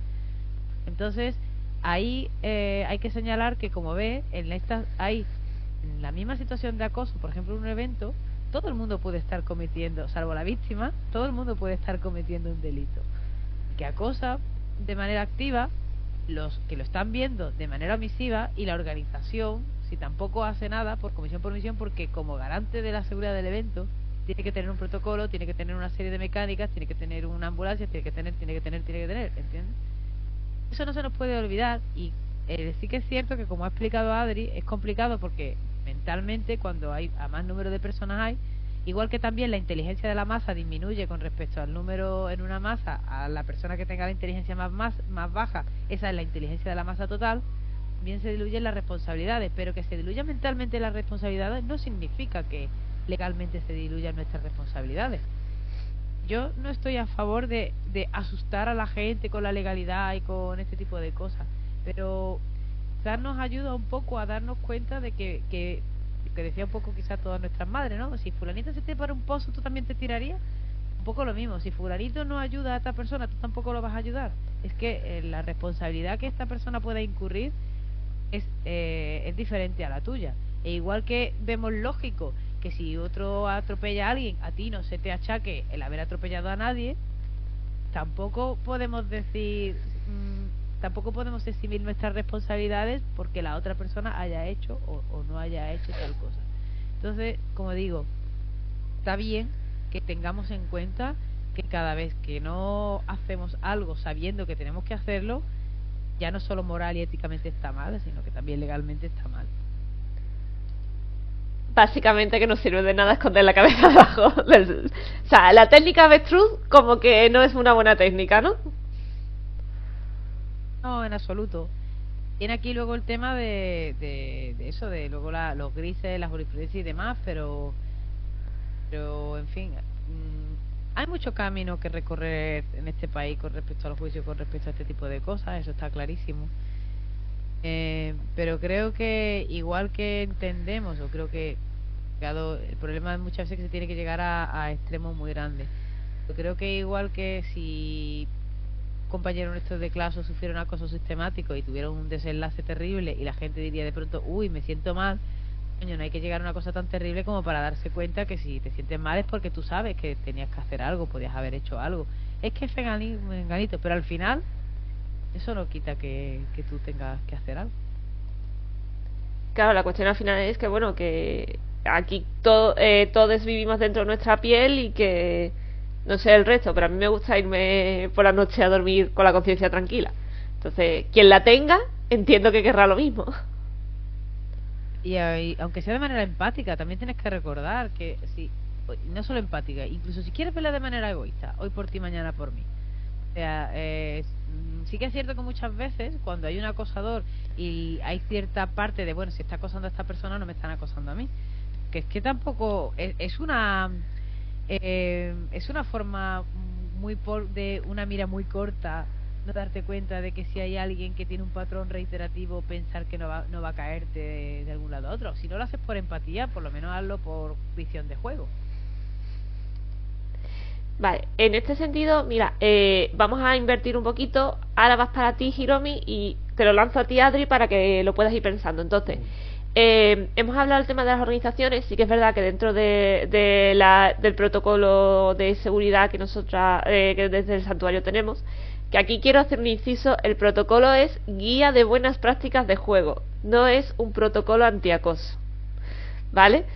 Entonces ahí hay que señalar que, como ve, en la misma situación de acoso, por ejemplo, en un evento, todo el mundo puede estar cometiendo, salvo la víctima, todo el mundo puede estar cometiendo un delito. Que acosa de manera activa, los que lo están viendo de manera omisiva, y la organización, si tampoco hace nada por comisión por omisión, porque como garante de la seguridad del evento tiene que tener un protocolo, tiene que tener una serie de mecánicas, tiene que tener una ambulancia, tiene que tener, ¿entiendes? Eso no se nos puede olvidar. Y sí que es cierto que, como ha explicado Adri, es complicado porque mentalmente, cuando hay a más número de personas hay, igual que también la inteligencia de la masa disminuye con respecto al número en una masa, a la persona que tenga la inteligencia más baja, esa es la inteligencia de la masa total, bien se diluyen las responsabilidades. Pero que se diluyan mentalmente las responsabilidades no significa que legalmente se diluyan nuestras responsabilidades. Yo no estoy a favor de asustar a la gente con la legalidad y con este tipo de cosas, pero darnos ayuda un poco a darnos cuenta de que decía un poco quizás todas nuestras madres, ¿no? Si fulanito se te para un pozo, ¿tú también te tirarías? Un poco lo mismo. Si fulanito no ayuda a esta persona, ¿tú tampoco lo vas a ayudar? Es que la responsabilidad que esta persona pueda incurrir es diferente a la tuya. E igual que vemos lógico que si otro atropella a alguien, a ti no se te achaque el haber atropellado a nadie, tampoco podemos decir, tampoco podemos eximir nuestras responsabilidades porque la otra persona haya hecho o no haya hecho tal cosa. Entonces, como digo, está bien que tengamos en cuenta que cada vez que no hacemos algo sabiendo que tenemos que hacerlo, ya no solo moral y éticamente está mal, sino que también legalmente está mal. Básicamente que no sirve de nada esconder la cabeza abajo. O sea, la técnica avestruz como que no es una buena técnica, ¿no? No, en absoluto. Tiene aquí luego el tema de eso, de luego los grises, la jurisprudencia y demás, pero Pero, en fin, hay mucho camino que recorrer en este país con respecto al juicio, con respecto a este tipo de cosas, eso está clarísimo. Pero creo que igual que entendemos, o creo que el problema muchas veces que se tiene que llegar a extremos muy grandes. Yo creo que igual que si un compañero nuestro de clase sufriera un acoso sistemático y tuviera un desenlace terrible y la gente diría de pronto, uy, me siento mal, coño, no hay que llegar a una cosa tan terrible como para darse cuenta que si te sientes mal es porque tú sabes que tenías que hacer algo, podías haber hecho algo. Es que es menganito, pero al final eso no quita que tú tengas que hacer algo. Claro, la cuestión al final es que, bueno, que aquí todos vivimos dentro de nuestra piel y que no sé el resto, pero a mí me gusta irme por la noche a dormir con la conciencia tranquila. Entonces, quien la tenga, entiendo que querrá lo mismo. Y aunque sea de manera empática, también tienes que recordar que sí, no solo empática, incluso si quieres verla de manera egoísta, hoy por ti, mañana por mí. O sea, sí que es cierto que muchas veces cuando hay un acosador y hay cierta parte de, bueno, si está acosando a esta persona, no me están acosando a mí. Que es que tampoco es una forma de una mira muy corta, no darte cuenta de que si hay alguien que tiene un patrón reiterativo, pensar que no va a caerte de algún lado a otro. Si no lo haces por empatía, por lo menos hazlo por visión de juego. Vale, en este sentido, mira, vamos a invertir un poquito. Ahora vas para ti, Hiromi, y te lo lanzo a ti, Adri, para que lo puedas ir pensando. Entonces, hemos hablado del tema de las organizaciones. Sí que es verdad que dentro del protocolo de seguridad que nosotras que desde el santuario tenemos, que aquí quiero hacer un inciso, el protocolo es guía de buenas prácticas de juego, no es un protocolo antiacoso, ¿vale?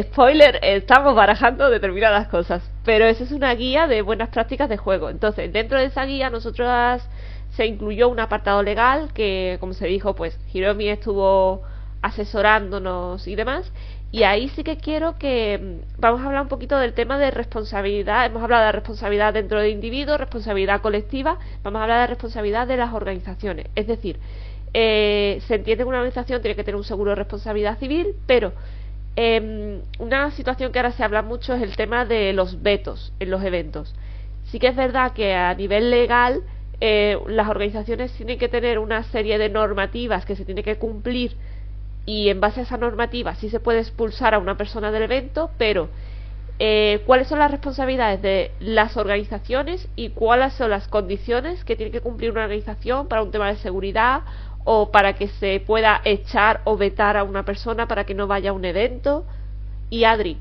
Spoiler, estamos barajando determinadas cosas, pero esa es una guía de buenas prácticas de juego. Entonces, dentro de esa guía nosotros se incluyó un apartado legal que, como se dijo, pues Hiromi estuvo asesorándonos y demás, y ahí sí que quiero que vamos a hablar un poquito del tema de responsabilidad. Hemos hablado de responsabilidad dentro del individuo, responsabilidad colectiva, vamos a hablar de responsabilidad de las organizaciones. Es decir, se entiende que una organización tiene que tener un seguro de responsabilidad civil, pero una situación que ahora se habla mucho es el tema de los vetos en los eventos. Sí que es verdad que a nivel legal las organizaciones tienen que tener una serie de normativas que se tiene que cumplir, y en base a esa normativa sí se puede expulsar a una persona del evento, pero ¿cuáles son las responsabilidades de las organizaciones y cuáles son las condiciones que tiene que cumplir una organización para un tema de seguridad o para que se pueda echar o vetar a una persona para que no vaya a un evento? Y Adri,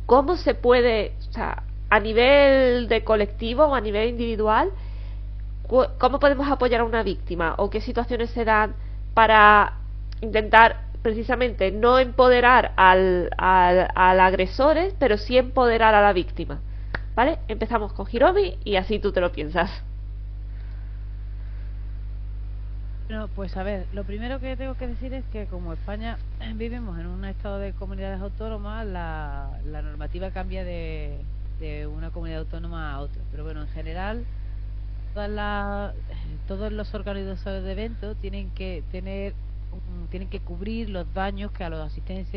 ¿cómo se puede, o sea, a nivel de colectivo o a nivel individual, cómo podemos apoyar a una víctima o qué situaciones se dan para intentar precisamente no empoderar al agresor, pero sí empoderar a la víctima? ¿Vale? Empezamos con Hiromi y así tú te lo piensas. Bueno, pues a ver, lo primero que tengo que decir es que como España vivimos en un estado de comunidades autónomas, la normativa cambia de una comunidad autónoma a otra. Pero bueno, en general, todos los organizadores de eventos tienen que cubrir los daños que a los asistentes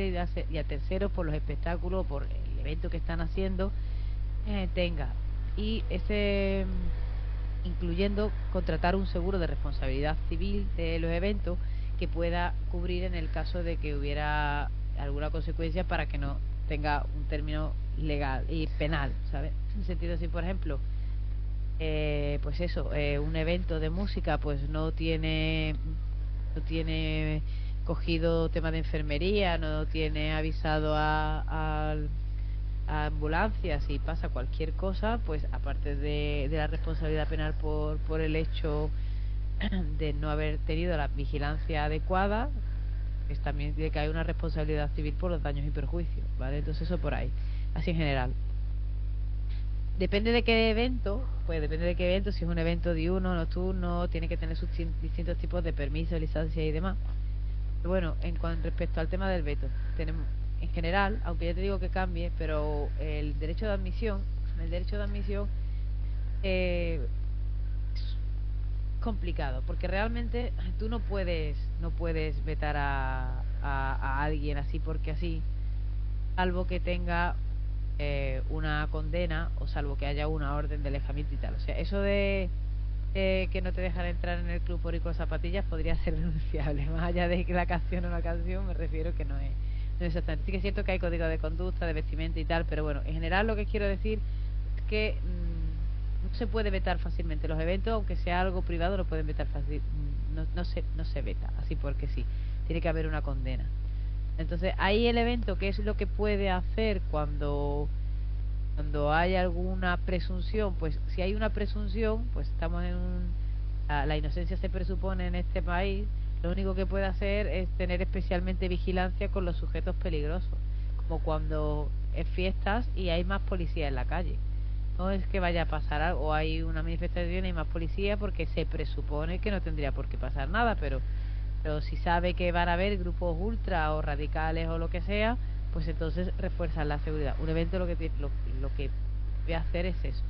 y a terceros por los espectáculos, por el evento que están haciendo, tenga. Y incluyendo contratar un seguro de responsabilidad civil de los eventos que pueda cubrir en el caso de que hubiera alguna consecuencia, para que no tenga un término legal y penal, ¿sabes? En el sentido, si por ejemplo pues eso, un evento de música pues no tiene cogido tema de enfermería, no tiene avisado a ambulancias, y pasa cualquier cosa, pues aparte de la responsabilidad penal por el hecho de no haber tenido la vigilancia adecuada, pues también tiene que hay una responsabilidad civil por los daños y perjuicios, ¿vale? Entonces eso por ahí, así en general. Depende de qué evento, si es un evento diurno, nocturno, tiene que tener sus distintos tipos de permisos, licencias y demás. Pero bueno, respecto al tema del veto, tenemos en general, aunque ya te digo que cambie, pero el derecho de admisión complicado, porque realmente tú no puedes vetar a alguien así porque así, salvo que tenga una condena o salvo que haya una orden de alejamiento y tal. O sea, eso de que no te dejan entrar en el club por ir con zapatillas podría ser denunciable. Más allá de que la canción o la canción, me refiero que no es exactamente. Sí que es cierto que hay código de conducta, de vestimenta y tal, pero bueno, en general lo que quiero decir es que no se puede vetar fácilmente los eventos, aunque sea algo privado, no pueden vetar fácil, no se veta así porque sí, tiene que haber una condena. Entonces ahí el evento, ¿qué es lo que puede hacer cuando hay alguna presunción? Pues si hay una presunción, pues estamos en la inocencia se presupone en este país. Lo único que puede hacer es tener especialmente vigilancia con los sujetos peligrosos, como cuando es fiestas y hay más policía en la calle. No es que vaya a pasar algo, o hay una manifestación y hay más policía, porque se presupone que no tendría por qué pasar nada, pero si sabe que van a haber grupos ultra o radicales o lo que sea, pues entonces refuerzan la seguridad. Un evento lo que debe hacer es eso.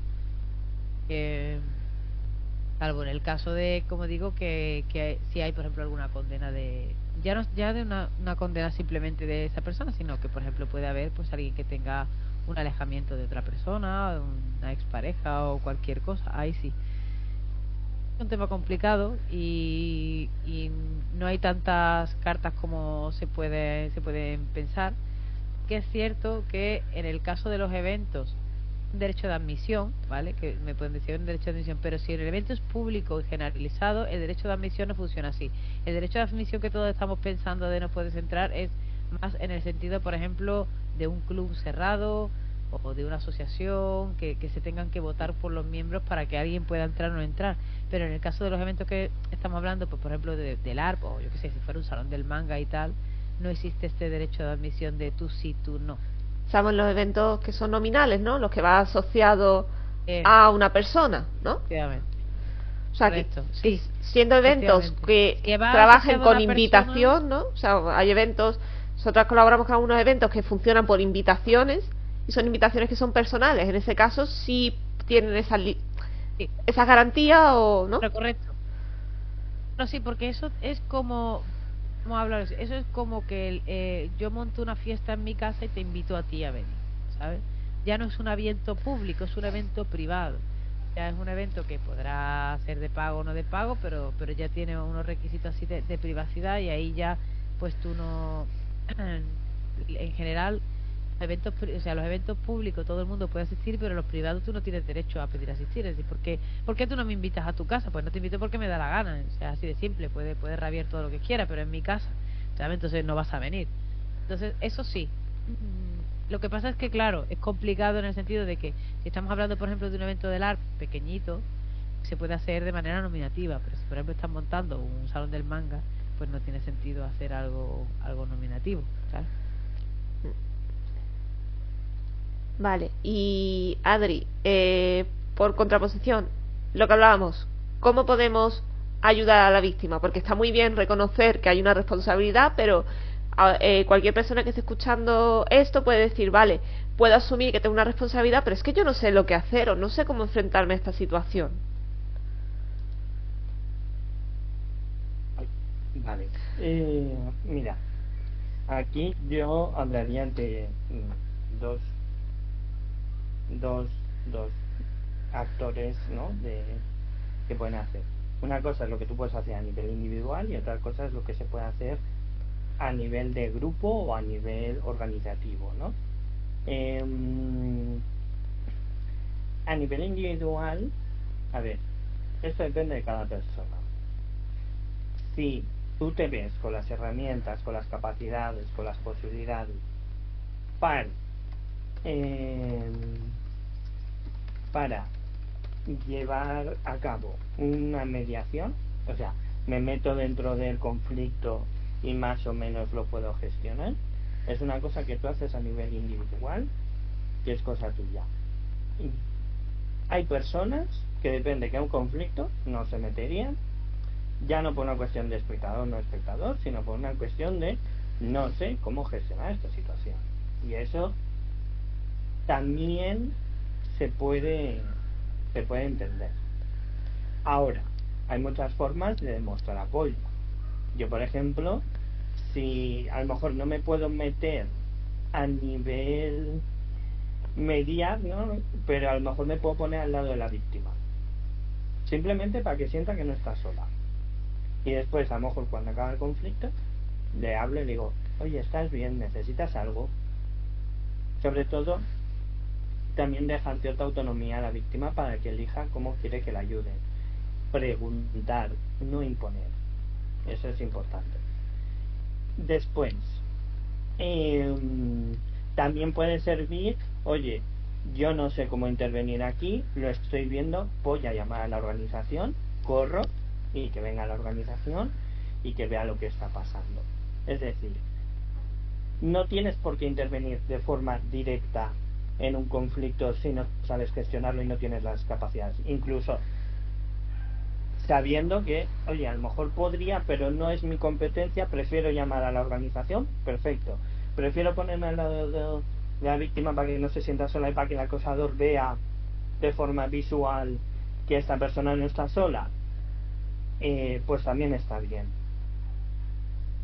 Salvo en el caso de, como digo, que si hay, por ejemplo, alguna condena de ya de una condena simplemente de esa persona, sino que, por ejemplo, puede haber pues alguien que tenga un alejamiento de otra persona, una expareja o cualquier cosa. Ahí sí es un tema complicado y no hay tantas cartas como se pueden pensar. Que es cierto que en el caso de los eventos, un derecho de admisión, ¿vale? Que me pueden decir un derecho de admisión, pero si el evento es público y generalizado, el derecho de admisión no funciona así. El derecho de admisión que todos estamos pensando de no puedes entrar es más en el sentido, por ejemplo, de un club cerrado o de una asociación, que se tengan que votar por los miembros para que alguien pueda entrar o no entrar. Pero en el caso de los eventos que estamos hablando, pues por ejemplo del ARP, o yo que sé, si fuera un salón del manga y tal, no existe este derecho de admisión de tú sí, tú no. Sabemos los eventos que son nominales, ¿no? Los que va asociado a una persona, ¿no? Efectivamente. O sea, correcto, que sí, siendo eventos que trabajen con invitación, ¿no? O sea, hay eventos, nosotros colaboramos con algunos eventos que funcionan por invitaciones y son invitaciones que son personales. En ese caso sí tienen esa garantía o no. Pero correcto. No, sí, porque eso es como hablar, eso es como que yo monto una fiesta en mi casa y te invito a ti a venir, ¿sabes? Ya no es un evento público, es un evento privado. Ya es un evento que podrá ser de pago o no de pago, pero ya tiene unos requisitos así de privacidad, y ahí ya pues tú no en general o sea, los eventos públicos todo el mundo puede asistir, pero los privados tú no tienes derecho a pedir asistir. Es decir, ¿por qué tú no me invitas a tu casa? Pues no te invito porque me da la gana. O sea, así de simple. Puede rabiar todo lo que quiera, pero en mi casa, ¿sabes? Entonces no vas a venir. Entonces eso sí, lo que pasa es que claro, es complicado en el sentido de que si estamos hablando por ejemplo de un evento del ARP pequeñito, se puede hacer de manera nominativa, pero si por ejemplo están montando un salón del manga, pues no tiene sentido hacer algo nominativo, ¿sabes? Vale, y Adri, por contraposición, lo que hablábamos, ¿cómo podemos ayudar a la víctima? Porque está muy bien reconocer que hay una responsabilidad, pero cualquier persona que esté escuchando esto puede decir, vale, puedo asumir que tengo una responsabilidad, pero es que yo no sé lo que hacer o no sé cómo enfrentarme a esta situación. Vale, mira, aquí yo hablaría de dos actores, ¿no? Que pueden hacer. Una cosa es lo que tú puedes hacer a nivel individual y otra cosa es lo que se puede hacer a nivel de grupo o a nivel organizativo, ¿no? A nivel individual, a ver, esto depende de cada persona. Si tú te ves con las herramientas, con las capacidades, con las posibilidades para llevar a cabo una mediación, o sea, me meto dentro del conflicto y más o menos lo puedo gestionar, es una cosa que tú haces a nivel individual, que es cosa tuya. Y hay personas que depende que un conflicto no se meterían, ya no por una cuestión de espectador no espectador, sino por una cuestión de no sé cómo gestionar esta situación, y eso también se puede entender. Ahora, hay muchas formas de demostrar apoyo. Yo, por ejemplo, si a lo mejor no me puedo meter a nivel mediar, ¿no? Pero a lo mejor me puedo poner al lado de la víctima, simplemente para que sienta que no está sola. Y después, a lo mejor cuando acaba el conflicto, le hablo y le digo, oye, ¿estás bien? ¿Necesitas algo? Sobre todo, también dejar cierta autonomía a la víctima para que elija cómo quiere que la ayuden. Preguntar, no imponer. Eso es importante. Después, también puede servir, oye, yo no sé cómo intervenir aquí, lo estoy viendo, voy a llamar a la organización, corro y que venga la organización y que vea lo que está pasando. Es decir, no tienes por qué intervenir de forma directa en un conflicto si no sabes gestionarlo y no tienes las capacidades. Incluso sabiendo que, oye, a lo mejor podría, pero no es mi competencia, prefiero llamar a la organización, perfecto. Prefiero ponerme al lado de la víctima para que no se sienta sola y para que el acosador vea de forma visual que esta persona no está sola, pues también está bien.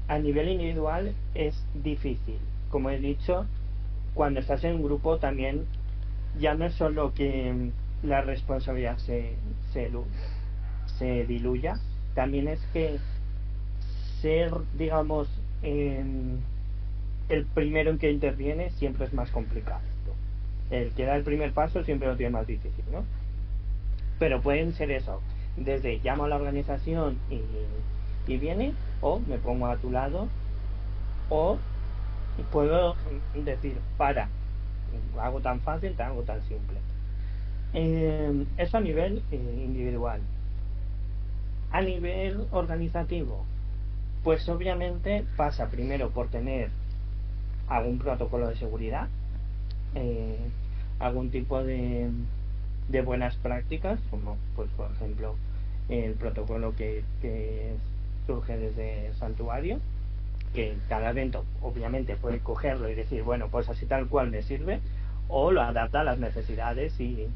A nivel individual es difícil, como he dicho, cuando estás en un grupo también ya no es solo que la responsabilidad se diluya, también es que ser, digamos, el primero en que interviene siempre es más complicado. El que da el primer paso siempre lo tiene más difícil, ¿no? Pero pueden ser eso, desde llamo a la organización y viene, o me pongo a tu lado, o puedo decir, para, hago tan fácil, te hago tan simple. Eso a nivel individual. A nivel organizativo, pues obviamente pasa primero por tener algún protocolo de seguridad, algún tipo de buenas prácticas, como pues por ejemplo el protocolo que surge desde Santuario, que cada evento obviamente puede cogerlo y decir, bueno, pues así tal cual me sirve, o lo adapta a las necesidades y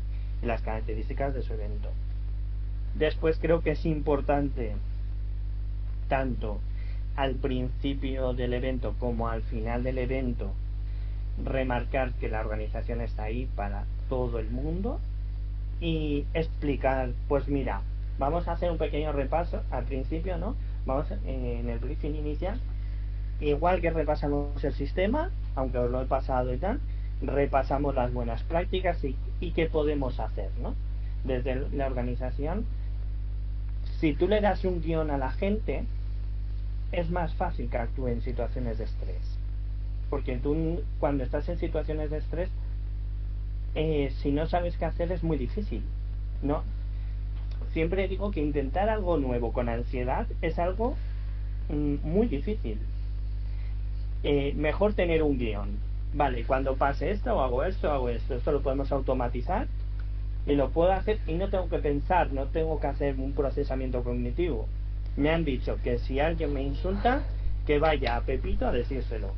las características de su evento. Después creo que es importante, tanto al principio del evento como al final del evento, remarcar que la organización está ahí para todo el mundo y explicar, pues mira, vamos a hacer un pequeño repaso al principio, ¿no? Vamos en el briefing inicial, igual que repasamos el sistema, aunque os lo he pasado y tal, repasamos las buenas prácticas y qué podemos hacer, ¿no? Desde la organización. Si tú le das un guión a la gente, es más fácil que actúe en situaciones de estrés, porque tú cuando estás en situaciones de estrés, si no sabes qué hacer es muy difícil, ¿no? Siempre digo que intentar algo nuevo con ansiedad es algo muy difícil. Mejor tener un guión. Vale, cuando pase esto, hago esto, esto lo podemos automatizar y lo puedo hacer y no tengo que pensar, no tengo que hacer un procesamiento cognitivo. Me han dicho que si alguien me insulta, que vaya a Pepito a decírselo.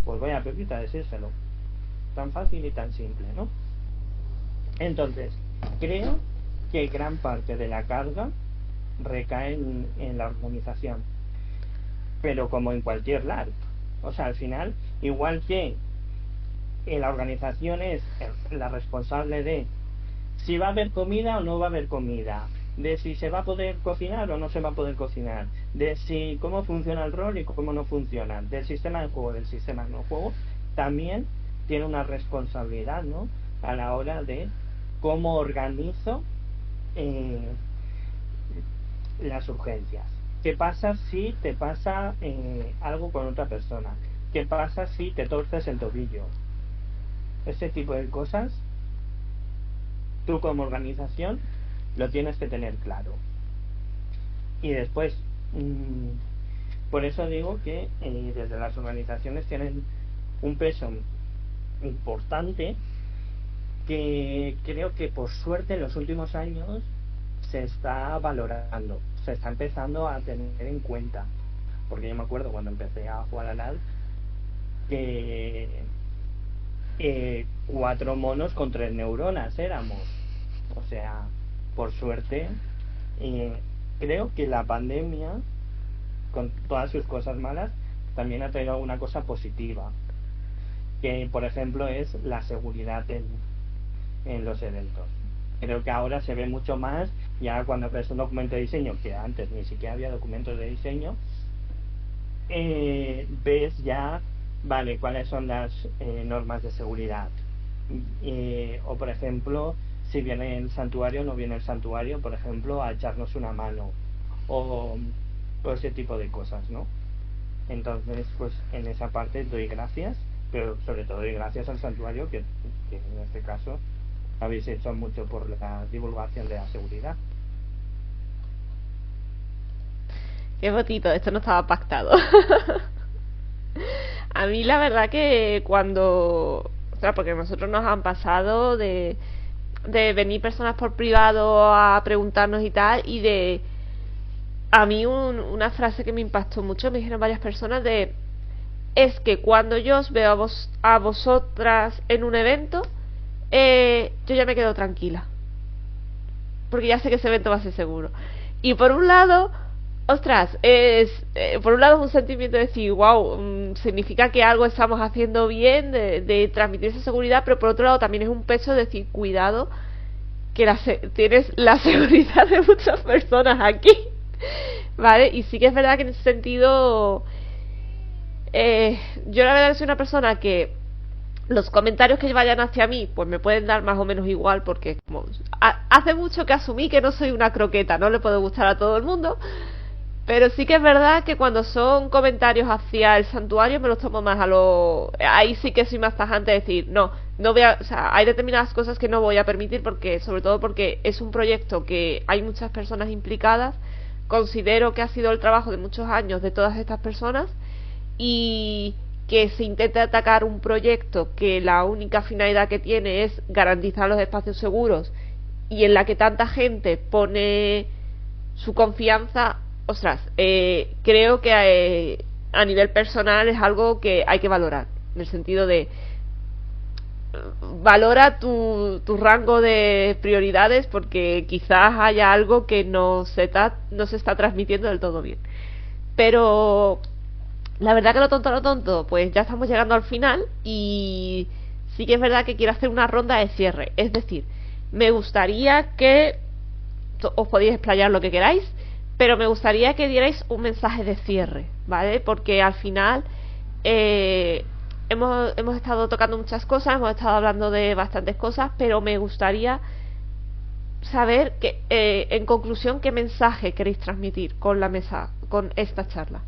Pues voy a Pepito a decírselo. Tan fácil y tan simple, ¿no? Entonces, creo que gran parte de la carga recae en la organización, pero como en cualquier lado. O sea, al final, igual que la organización es la responsable de si va a haber comida o no va a haber comida, de si se va a poder cocinar o no se va a poder cocinar, de si cómo funciona el rol y cómo no funciona, del sistema de juego, del sistema de no juego, también tiene una responsabilidad, ¿no? A la hora de cómo organizo las urgencias. ¿Qué pasa si te pasa algo con otra persona? ¿Qué pasa si te torces el tobillo? Ese tipo de cosas, tú como organización lo tienes que tener claro. Y después, por eso digo que desde las organizaciones tienen un peso importante que creo que por suerte en los últimos años se está valorando, se está empezando a tener en cuenta, porque yo me acuerdo cuando empecé a jugar al LAL que 4 monos con 3 neuronas éramos, o sea, por suerte creo que la pandemia, con todas sus cosas malas, también ha traído alguna cosa positiva, que por ejemplo es la seguridad en los eventos. Creo que ahora se ve mucho más, ya cuando ves un documento de diseño, que antes ni siquiera había documentos de diseño, ves ya, vale, cuáles son las normas de seguridad. O por ejemplo, si viene el santuario o no viene el santuario, por ejemplo, a echarnos una mano, o ese tipo de cosas, ¿no? Entonces, pues en esa parte doy gracias, pero sobre todo doy gracias al santuario, que en este caso habéis hecho mucho por la divulgación de la seguridad. Qué bonito, esto no estaba pactado. A mí la verdad que cuando... O sea, porque nosotros nos han pasado de venir personas por privado a preguntarnos y tal, y de... A mí una frase que me impactó mucho, me dijeron varias personas, es que cuando yo os veo a vosotras en un evento, yo ya me quedo tranquila, porque ya sé que ese evento va a ser seguro. Y por un lado, ostras, por un lado es un sentimiento de decir, wow, significa que algo estamos haciendo bien, de transmitir esa seguridad, pero por otro lado también es un peso de decir, cuidado, que tienes la seguridad de muchas personas aquí. Vale, y sí que es verdad que en ese sentido, yo la verdad que soy una persona que los comentarios que vayan hacia mí pues me pueden dar más o menos igual, porque como hace mucho que asumí que no soy una croqueta, no le puedo gustar a todo el mundo, pero sí que es verdad que cuando son comentarios hacia el santuario me los tomo más ahí sí que soy más tajante de decir, no voy a, o sea, hay determinadas cosas que no voy a permitir, porque sobre todo porque es un proyecto que hay muchas personas implicadas. Considero que ha sido el trabajo de muchos años de todas estas personas, y que se intenta atacar un proyecto que la única finalidad que tiene es garantizar los espacios seguros, y en la que tanta gente pone su confianza. Ostras, creo que a nivel personal es algo que hay que valorar, en el sentido de valora tu rango de prioridades, porque quizás haya algo que no se está transmitiendo del todo bien. Pero la verdad que lo tonto, pues ya estamos llegando al final, y sí que es verdad que quiero hacer una ronda de cierre. Es decir, me gustaría que os podéis explayar lo que queráis, pero me gustaría que dierais un mensaje de cierre, ¿vale? Porque al final hemos estado tocando muchas cosas, hemos estado hablando de bastantes cosas, pero me gustaría saber que, en conclusión, qué mensaje queréis transmitir con la mesa, con esta charla.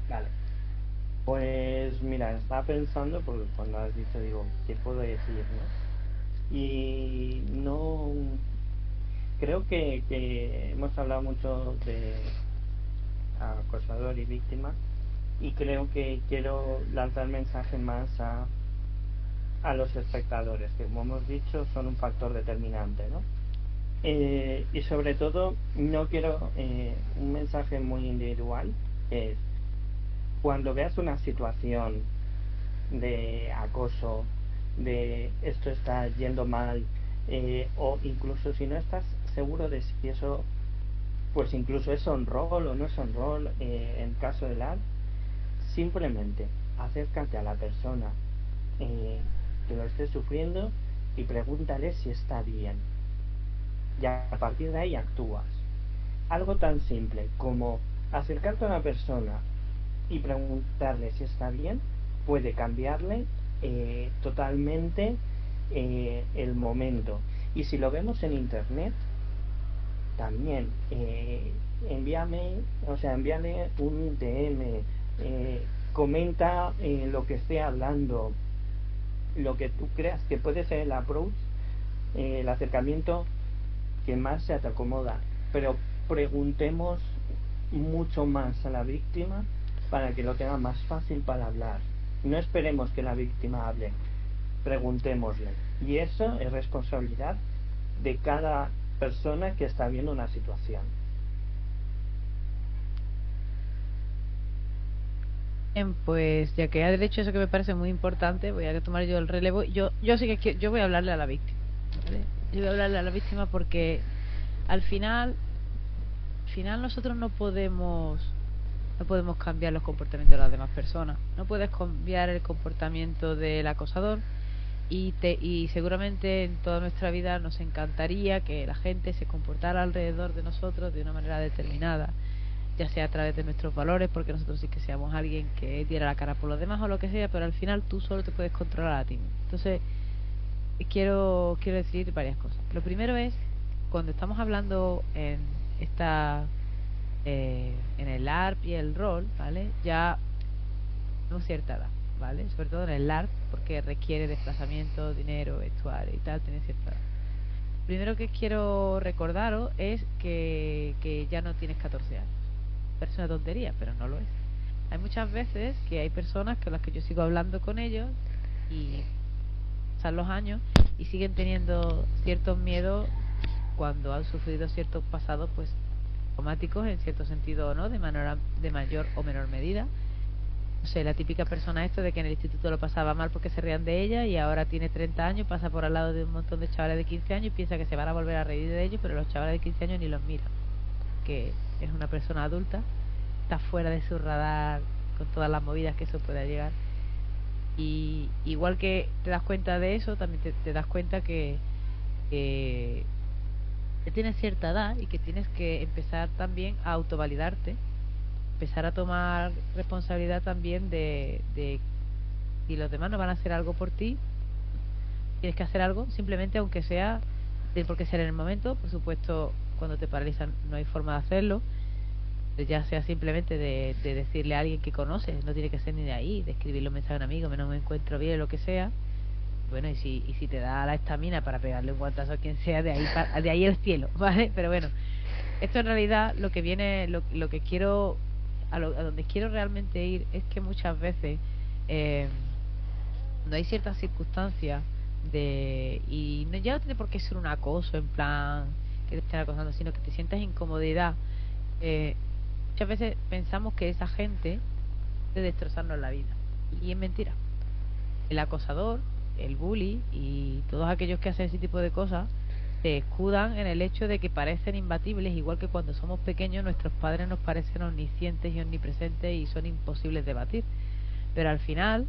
Vale. Pues mira, estaba pensando, porque cuando has dicho, digo, ¿qué puedo decir, no? Y no... Creo que hemos hablado mucho de acosador y víctima, y creo que quiero lanzar mensaje más a los espectadores, que como hemos dicho son un factor determinante, ¿no? Y sobre todo no quiero un mensaje muy individual, que es: cuando veas una situación de acoso, de esto está yendo mal, o incluso si no estás seguro de si eso pues incluso es on roll o no es on roll, en caso de LAD, simplemente acércate a la persona que lo esté sufriendo y pregúntale si está bien, y a partir de ahí actúas. Algo tan simple como acercarte a una persona y preguntarle si está bien puede cambiarle totalmente el momento. Y si lo vemos en internet también, envíale un DM, comenta lo que esté hablando, lo que tú creas que puede ser el approach, el acercamiento que más se te acomoda, pero preguntemos mucho más a la víctima para que lo tenga más fácil para hablar. No esperemos que la víctima hable, preguntémosle, y eso es responsabilidad de cada persona que está viendo una situación. Bien, pues ya que ha dicho eso, que me parece muy importante, voy a tomar yo el relevo. Yo sí que yo voy a hablarle a la víctima, ¿vale? Yo voy a hablarle a la víctima porque al final nosotros no podemos cambiar los comportamientos de las demás personas. No puedes cambiar el comportamiento del acosador y seguramente en toda nuestra vida nos encantaría que la gente se comportara alrededor de nosotros de una manera determinada, ya sea a través de nuestros valores, porque nosotros sí que seamos alguien que diera la cara por los demás o lo que sea, pero al final tú solo te puedes controlar a ti mismo. Entonces quiero decir varias cosas. Lo primero es, cuando estamos hablando en el ARP y el rol, ¿vale? Ya tenemos cierta edad, ¿vale? Sobre todo en el ARP, porque requiere desplazamiento, dinero, vestuario y tal, tiene cierta edad. Primero que quiero recordaros es que ya no tienes 14 años. Parece una tontería, pero no lo es. Hay muchas veces que hay personas con las que yo sigo hablando con ellos y pasan los años y siguen teniendo ciertos miedos cuando han sufrido ciertos pasados, pues traumáticos en cierto sentido, ¿no? De mayor o menor medida. No sé, la típica persona esto de que en el instituto lo pasaba mal porque se rían de ella y ahora tiene 30 años, pasa por al lado de un montón de chavales de 15 años y piensa que se van a volver a reír de ellos, pero los chavales de 15 años ni los miran, que es una persona adulta, está fuera de su radar con todas las movidas que eso pueda llegar. Y igual que te das cuenta de eso, también te das cuenta que tienes cierta edad y que tienes que empezar también a autovalidarte, empezar a tomar responsabilidad también de si los demás no van a hacer algo por ti, tienes que hacer algo, simplemente, aunque sea de por qué ser en el momento. Por supuesto, cuando te paralizan no hay forma de hacerlo, ya sea simplemente de decirle a alguien que conoces, no tiene que ser ni de ahí, de escribirle un mensaje a un amigo, me no me encuentro bien, lo que sea. Bueno, y si te da la estamina para pegarle un guantazo a quien sea, de ahí el cielo, ¿vale? Pero bueno, esto en realidad lo que viene, lo que quiero, a donde quiero realmente ir es que muchas veces no hay ciertas circunstancias y no, ya no tiene por qué ser un acoso en plan que te estén acosando, sino que te sientas incomodidad. Muchas veces pensamos que esa gente puede destrozarnos la vida y es mentira. El acosador, el bully y todos aquellos que hacen ese tipo de cosas se escudan en el hecho de que parecen imbatibles, igual que cuando somos pequeños nuestros padres nos parecen omniscientes y omnipresentes y son imposibles de batir. Pero al final,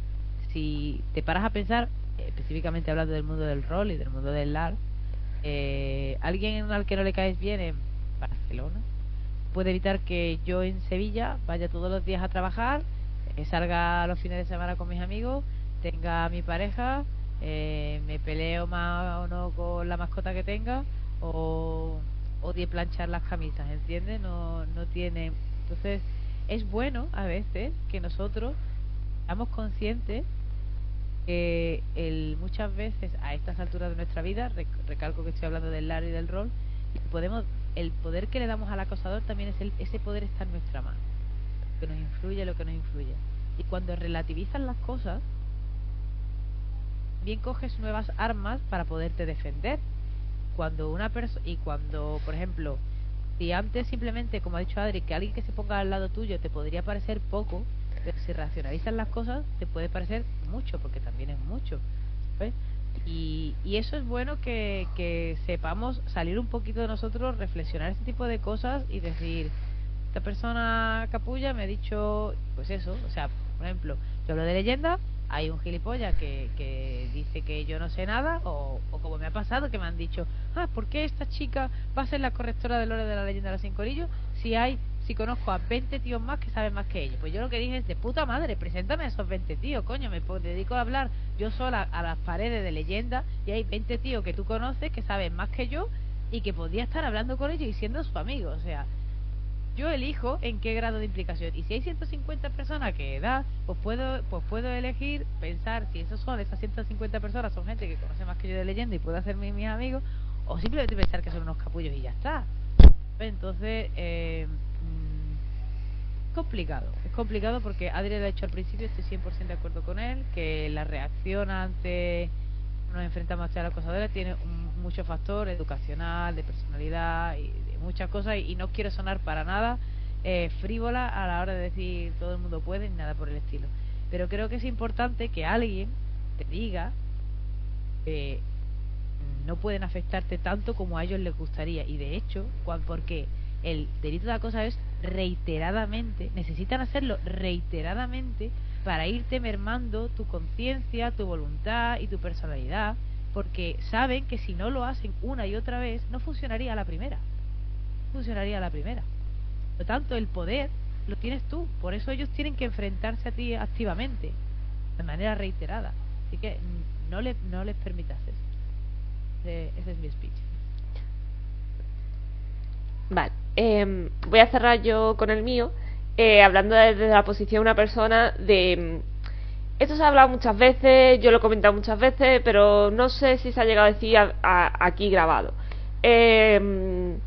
si te paras a pensar, específicamente hablando del mundo del rol y del mundo del LAR, alguien al que no le caes bien en Barcelona puede evitar que yo en Sevilla vaya todos los días a trabajar, salga los fines de semana con mis amigos, tenga a mi pareja, me peleo más o no con la mascota que tenga, o odie planchar las camisas, ¿entiendes? No tiene. Entonces es bueno a veces que nosotros seamos conscientes que muchas veces a estas alturas de nuestra vida, recalco que estoy hablando del LAR y del rol, el poder que le damos al acosador también es ese poder está en nuestra mano, lo que nos influye, lo que nos influye. Y cuando relativizan las cosas, bien coges nuevas armas para poderte defender. Cuando por ejemplo, si antes simplemente, como ha dicho Adri, que alguien que se ponga al lado tuyo te podría parecer poco, pero si racionalizas las cosas te puede parecer mucho, porque también es mucho, ¿sabes? Y eso es bueno que sepamos salir un poquito de nosotros, reflexionar este tipo de cosas y decir, esta persona capulla me ha dicho, pues eso, o sea, por ejemplo, yo hablo de leyenda, hay un gilipollas que dice que yo no sé nada, o como me ha pasado, que me han dicho, ¿por qué esta chica va a ser la correctora de lore de la leyenda de los 5 corillos si conozco a 20 tíos más que saben más que ellos? Pues yo lo que dije es, de puta madre, preséntame a esos 20 tíos, coño, me dedico a hablar yo sola a las paredes de leyenda y hay 20 tíos que tú conoces que saben más que yo y que podría estar hablando con ellos y siendo su amigo. O sea, yo elijo en qué grado de implicación, y si hay 150 personas que da, pues puedo elegir pensar si esas 150 personas son gente que conoce más que yo de leyenda y puede hacerme mis amigos, o simplemente pensar que son unos capullos y ya está. Entonces es complicado porque Adri lo ha dicho al principio, estoy 100% de acuerdo con él, que la reacción ante nos enfrentamos a la acosadora tiene mucho factor educacional, de personalidad y de muchas cosas, y no quiero sonar para nada frívola a la hora de decir todo el mundo puede ni nada por el estilo, pero creo que es importante que alguien te diga no pueden afectarte tanto como a ellos les gustaría. Y de hecho, porque el delito de acoso es reiteradamente, necesitan hacerlo reiteradamente para irte mermando tu conciencia, tu voluntad y tu personalidad, porque saben que si no lo hacen una y otra vez, no funcionaría a la primera. Funcionaría a la primera. Por lo tanto, el poder lo tienes tú. Por eso ellos tienen que enfrentarse a ti activamente, de manera reiterada. Así que no les permitas eso. Ese es mi speech. Vale, voy a cerrar yo con el mío, hablando desde la posición de una persona de... Esto se ha hablado muchas veces, yo lo he comentado muchas veces, pero no sé si se ha llegado a decir aquí grabado. Pero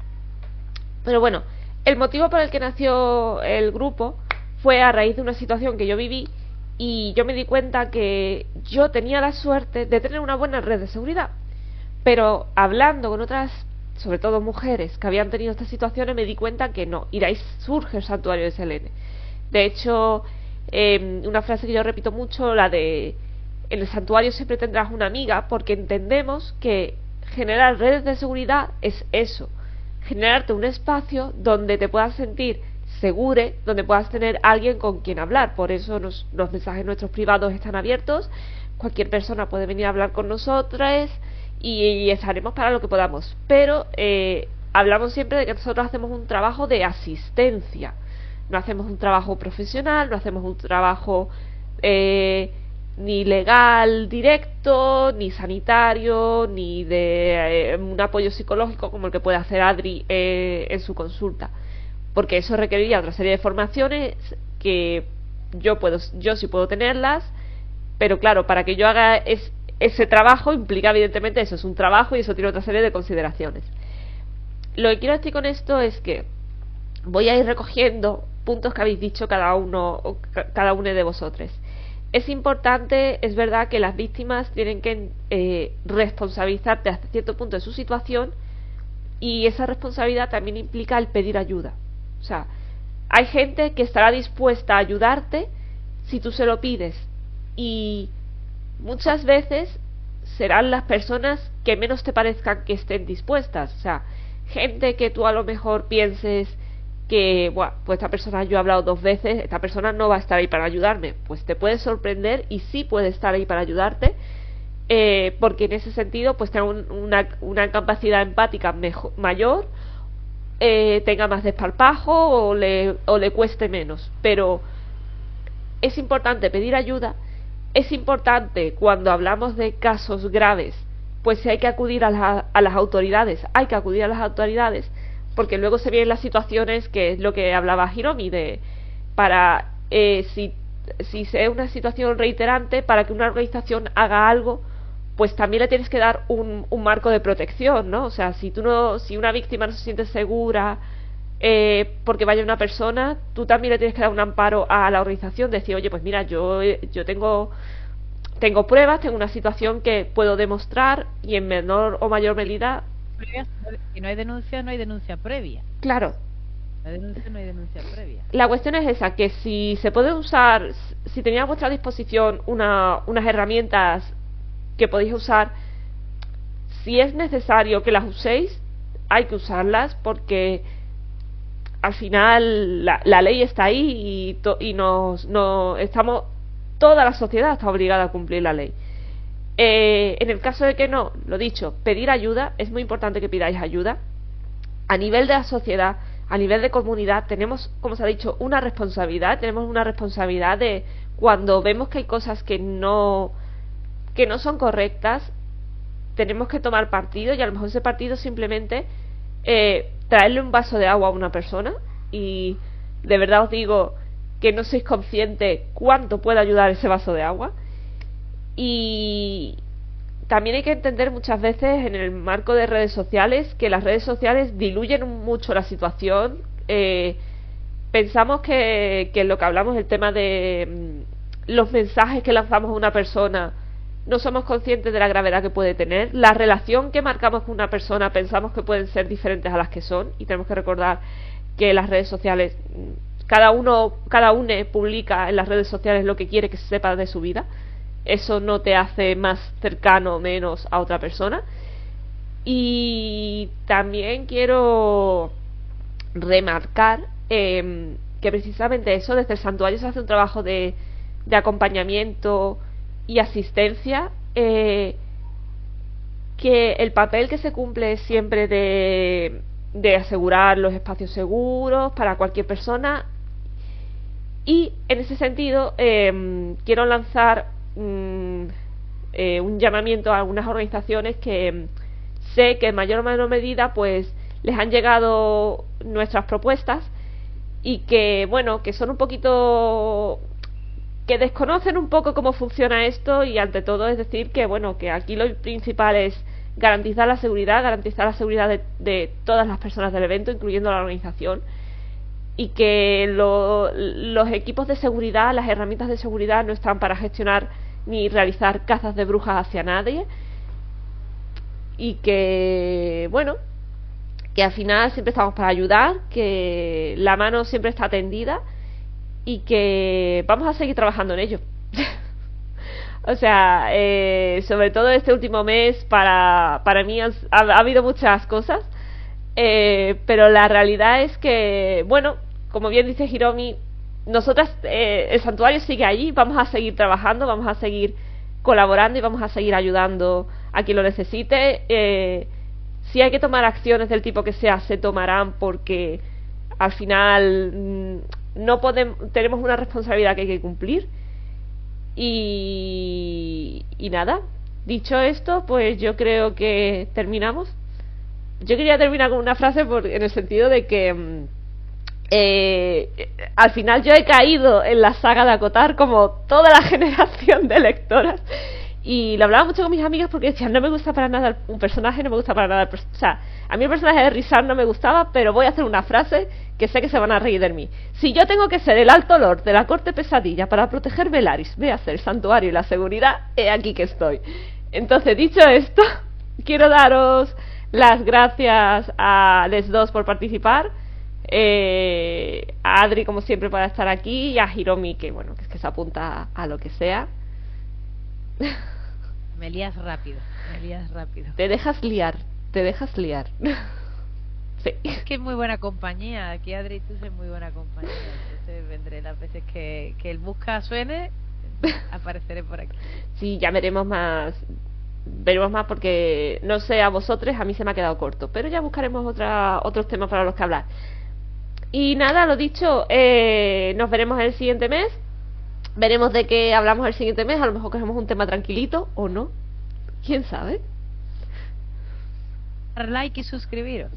bueno, el motivo por el que nació el grupo fue a raíz de una situación que yo viví, y yo me di cuenta que yo tenía la suerte de tener una buena red de seguridad, pero hablando con otras, sobre todo mujeres, que habían tenido estas situaciones, me di cuenta que no, y de ahí surge el santuario de Selene. De hecho, una frase que yo repito mucho, la de: en el santuario siempre tendrás una amiga, porque entendemos que generar redes de seguridad es eso, generarte un espacio donde te puedas sentir segure, donde puedas tener alguien con quien hablar. Por eso los mensajes nuestros privados están abiertos, cualquier persona puede venir a hablar con nosotras y estaremos para lo que podamos, pero hablamos siempre de que nosotros hacemos un trabajo de asistencia, no hacemos un trabajo profesional, no hacemos un trabajo ni legal directo, ni sanitario, ni de un apoyo psicológico como el que puede hacer Adri en su consulta, porque eso requeriría otra serie de formaciones que yo sí puedo tenerlas, pero claro, para que yo haga ese trabajo implica evidentemente eso, es un trabajo y eso tiene otra serie de consideraciones. Lo que quiero decir con esto es que voy a ir recogiendo puntos que habéis dicho cada uno de vosotros. Es importante, es verdad que las víctimas tienen que responsabilizarte hasta cierto punto de su situación, y esa responsabilidad también implica el pedir ayuda. O sea, hay gente que estará dispuesta a ayudarte si tú se lo pides, y muchas veces serán las personas que menos te parezcan que estén dispuestas. O sea, gente que tú a lo mejor pienses que, bueno, pues esta persona, yo he hablado 2 veces, esta persona no va a estar ahí para ayudarme, pues te puede sorprender y sí puede estar ahí para ayudarte, porque en ese sentido pues tenga una capacidad empática mayor, tenga más desparpajo o le cueste menos. Pero es importante pedir ayuda. Es importante, cuando hablamos de casos graves, pues si hay que acudir a las autoridades, hay que acudir a las autoridades, porque luego se vienen las situaciones, que es lo que hablaba Hiromi, si es una situación reiterante, para que una organización haga algo, pues también le tienes que dar un marco de protección, ¿no? O sea, si una víctima no se siente segura porque vaya una persona, tú también le tienes que dar un amparo a la organización, decir: oye, pues mira, yo tengo pruebas, tengo una situación que puedo demostrar, y en menor o mayor medida. Si no hay denuncia previa. Claro. No hay denuncia previa. La cuestión es esa, que si se puede usar, si tenéis a vuestra disposición unas herramientas que podéis usar, si es necesario que las uséis, hay que usarlas, porque al final la ley está ahí y estamos, toda la sociedad está obligada a cumplir la ley. En el caso de que no, lo dicho, pedir ayuda, es muy importante que pidáis ayuda. A nivel de la sociedad, a nivel de comunidad, tenemos, como se ha dicho, una responsabilidad de, cuando vemos que hay cosas que no son correctas, tenemos que tomar partido, y a lo mejor ese partido simplemente traerle un vaso de agua a una persona, y de verdad os digo que no sois conscientes cuánto puede ayudar ese vaso de agua. Y también hay que entender muchas veces, en el marco de redes sociales, que las redes sociales diluyen mucho la situación. Pensamos que lo que hablamos, el tema de los mensajes que lanzamos a una persona, no somos conscientes de la gravedad que puede tener. La relación que marcamos con una persona pensamos que pueden ser diferentes a las que son, y tenemos que recordar que las redes sociales, cada uno publica en las redes sociales lo que quiere que se sepa de su vida. Eso no te hace más cercano o menos a otra persona. Y también quiero remarcar que precisamente eso, desde el santuario se hace un trabajo de acompañamiento y asistencia, que el papel que se cumple es siempre de asegurar los espacios seguros para cualquier persona. Y en ese sentido quiero lanzar un llamamiento a algunas organizaciones que sé que en mayor o menor medida pues les han llegado nuestras propuestas y que bueno, que son un poquito, que desconocen un poco cómo funciona esto, y ante todo es decir que bueno, que aquí lo principal es garantizar la seguridad de todas las personas del evento, incluyendo la organización, y que los equipos de seguridad, las herramientas de seguridad no están para gestionar ni realizar cazas de brujas hacia nadie, y que bueno, que al final siempre estamos para ayudar, que la mano siempre está tendida y que vamos a seguir trabajando en ello. O sea, sobre todo este último mes para mí ha habido muchas cosas, pero la realidad es que, bueno, como bien dice Hiromi, nosotras, el santuario sigue allí, vamos a seguir trabajando, vamos a seguir colaborando y vamos a seguir ayudando a quien lo necesite. Si hay que tomar acciones del tipo que sea, se tomarán, porque al final no tenemos una responsabilidad que hay que cumplir. Y nada, dicho esto, pues yo creo que terminamos. Yo quería terminar con una frase en el sentido de que al final yo he caído en la saga de Acotar como toda la generación de lectoras, y lo hablaba mucho con mis amigas porque decían, no me gusta para nada un personaje, no me gusta para nada o sea, a mí el personaje de Rizar no me gustaba, pero voy a hacer una frase que sé que se van a reír de mí: si yo tengo que ser el alto lord de la corte pesadilla para proteger Velaris, ve a hacer el santuario y la seguridad, he aquí que estoy. Entonces, dicho esto, quiero daros las gracias a les dos por participar, a Adri como siempre para estar aquí, y a Hiromi que bueno, que es que se apunta a lo que sea. Me lías rápido. Te dejas liar. Sí. Es que es muy buena compañía. Aquí Adri y tú sois muy buena compañía. Entonces vendré las veces que el busca suene, apareceré por aquí. Sí, ya veremos más porque no sé a vosotros, a mí se me ha quedado corto, pero ya buscaremos otros temas para los que hablar. Y nada, lo dicho, nos veremos el siguiente mes. Veremos de qué hablamos el siguiente mes. A lo mejor cogemos un tema tranquilito o no, quién sabe. Dar like y suscribiros.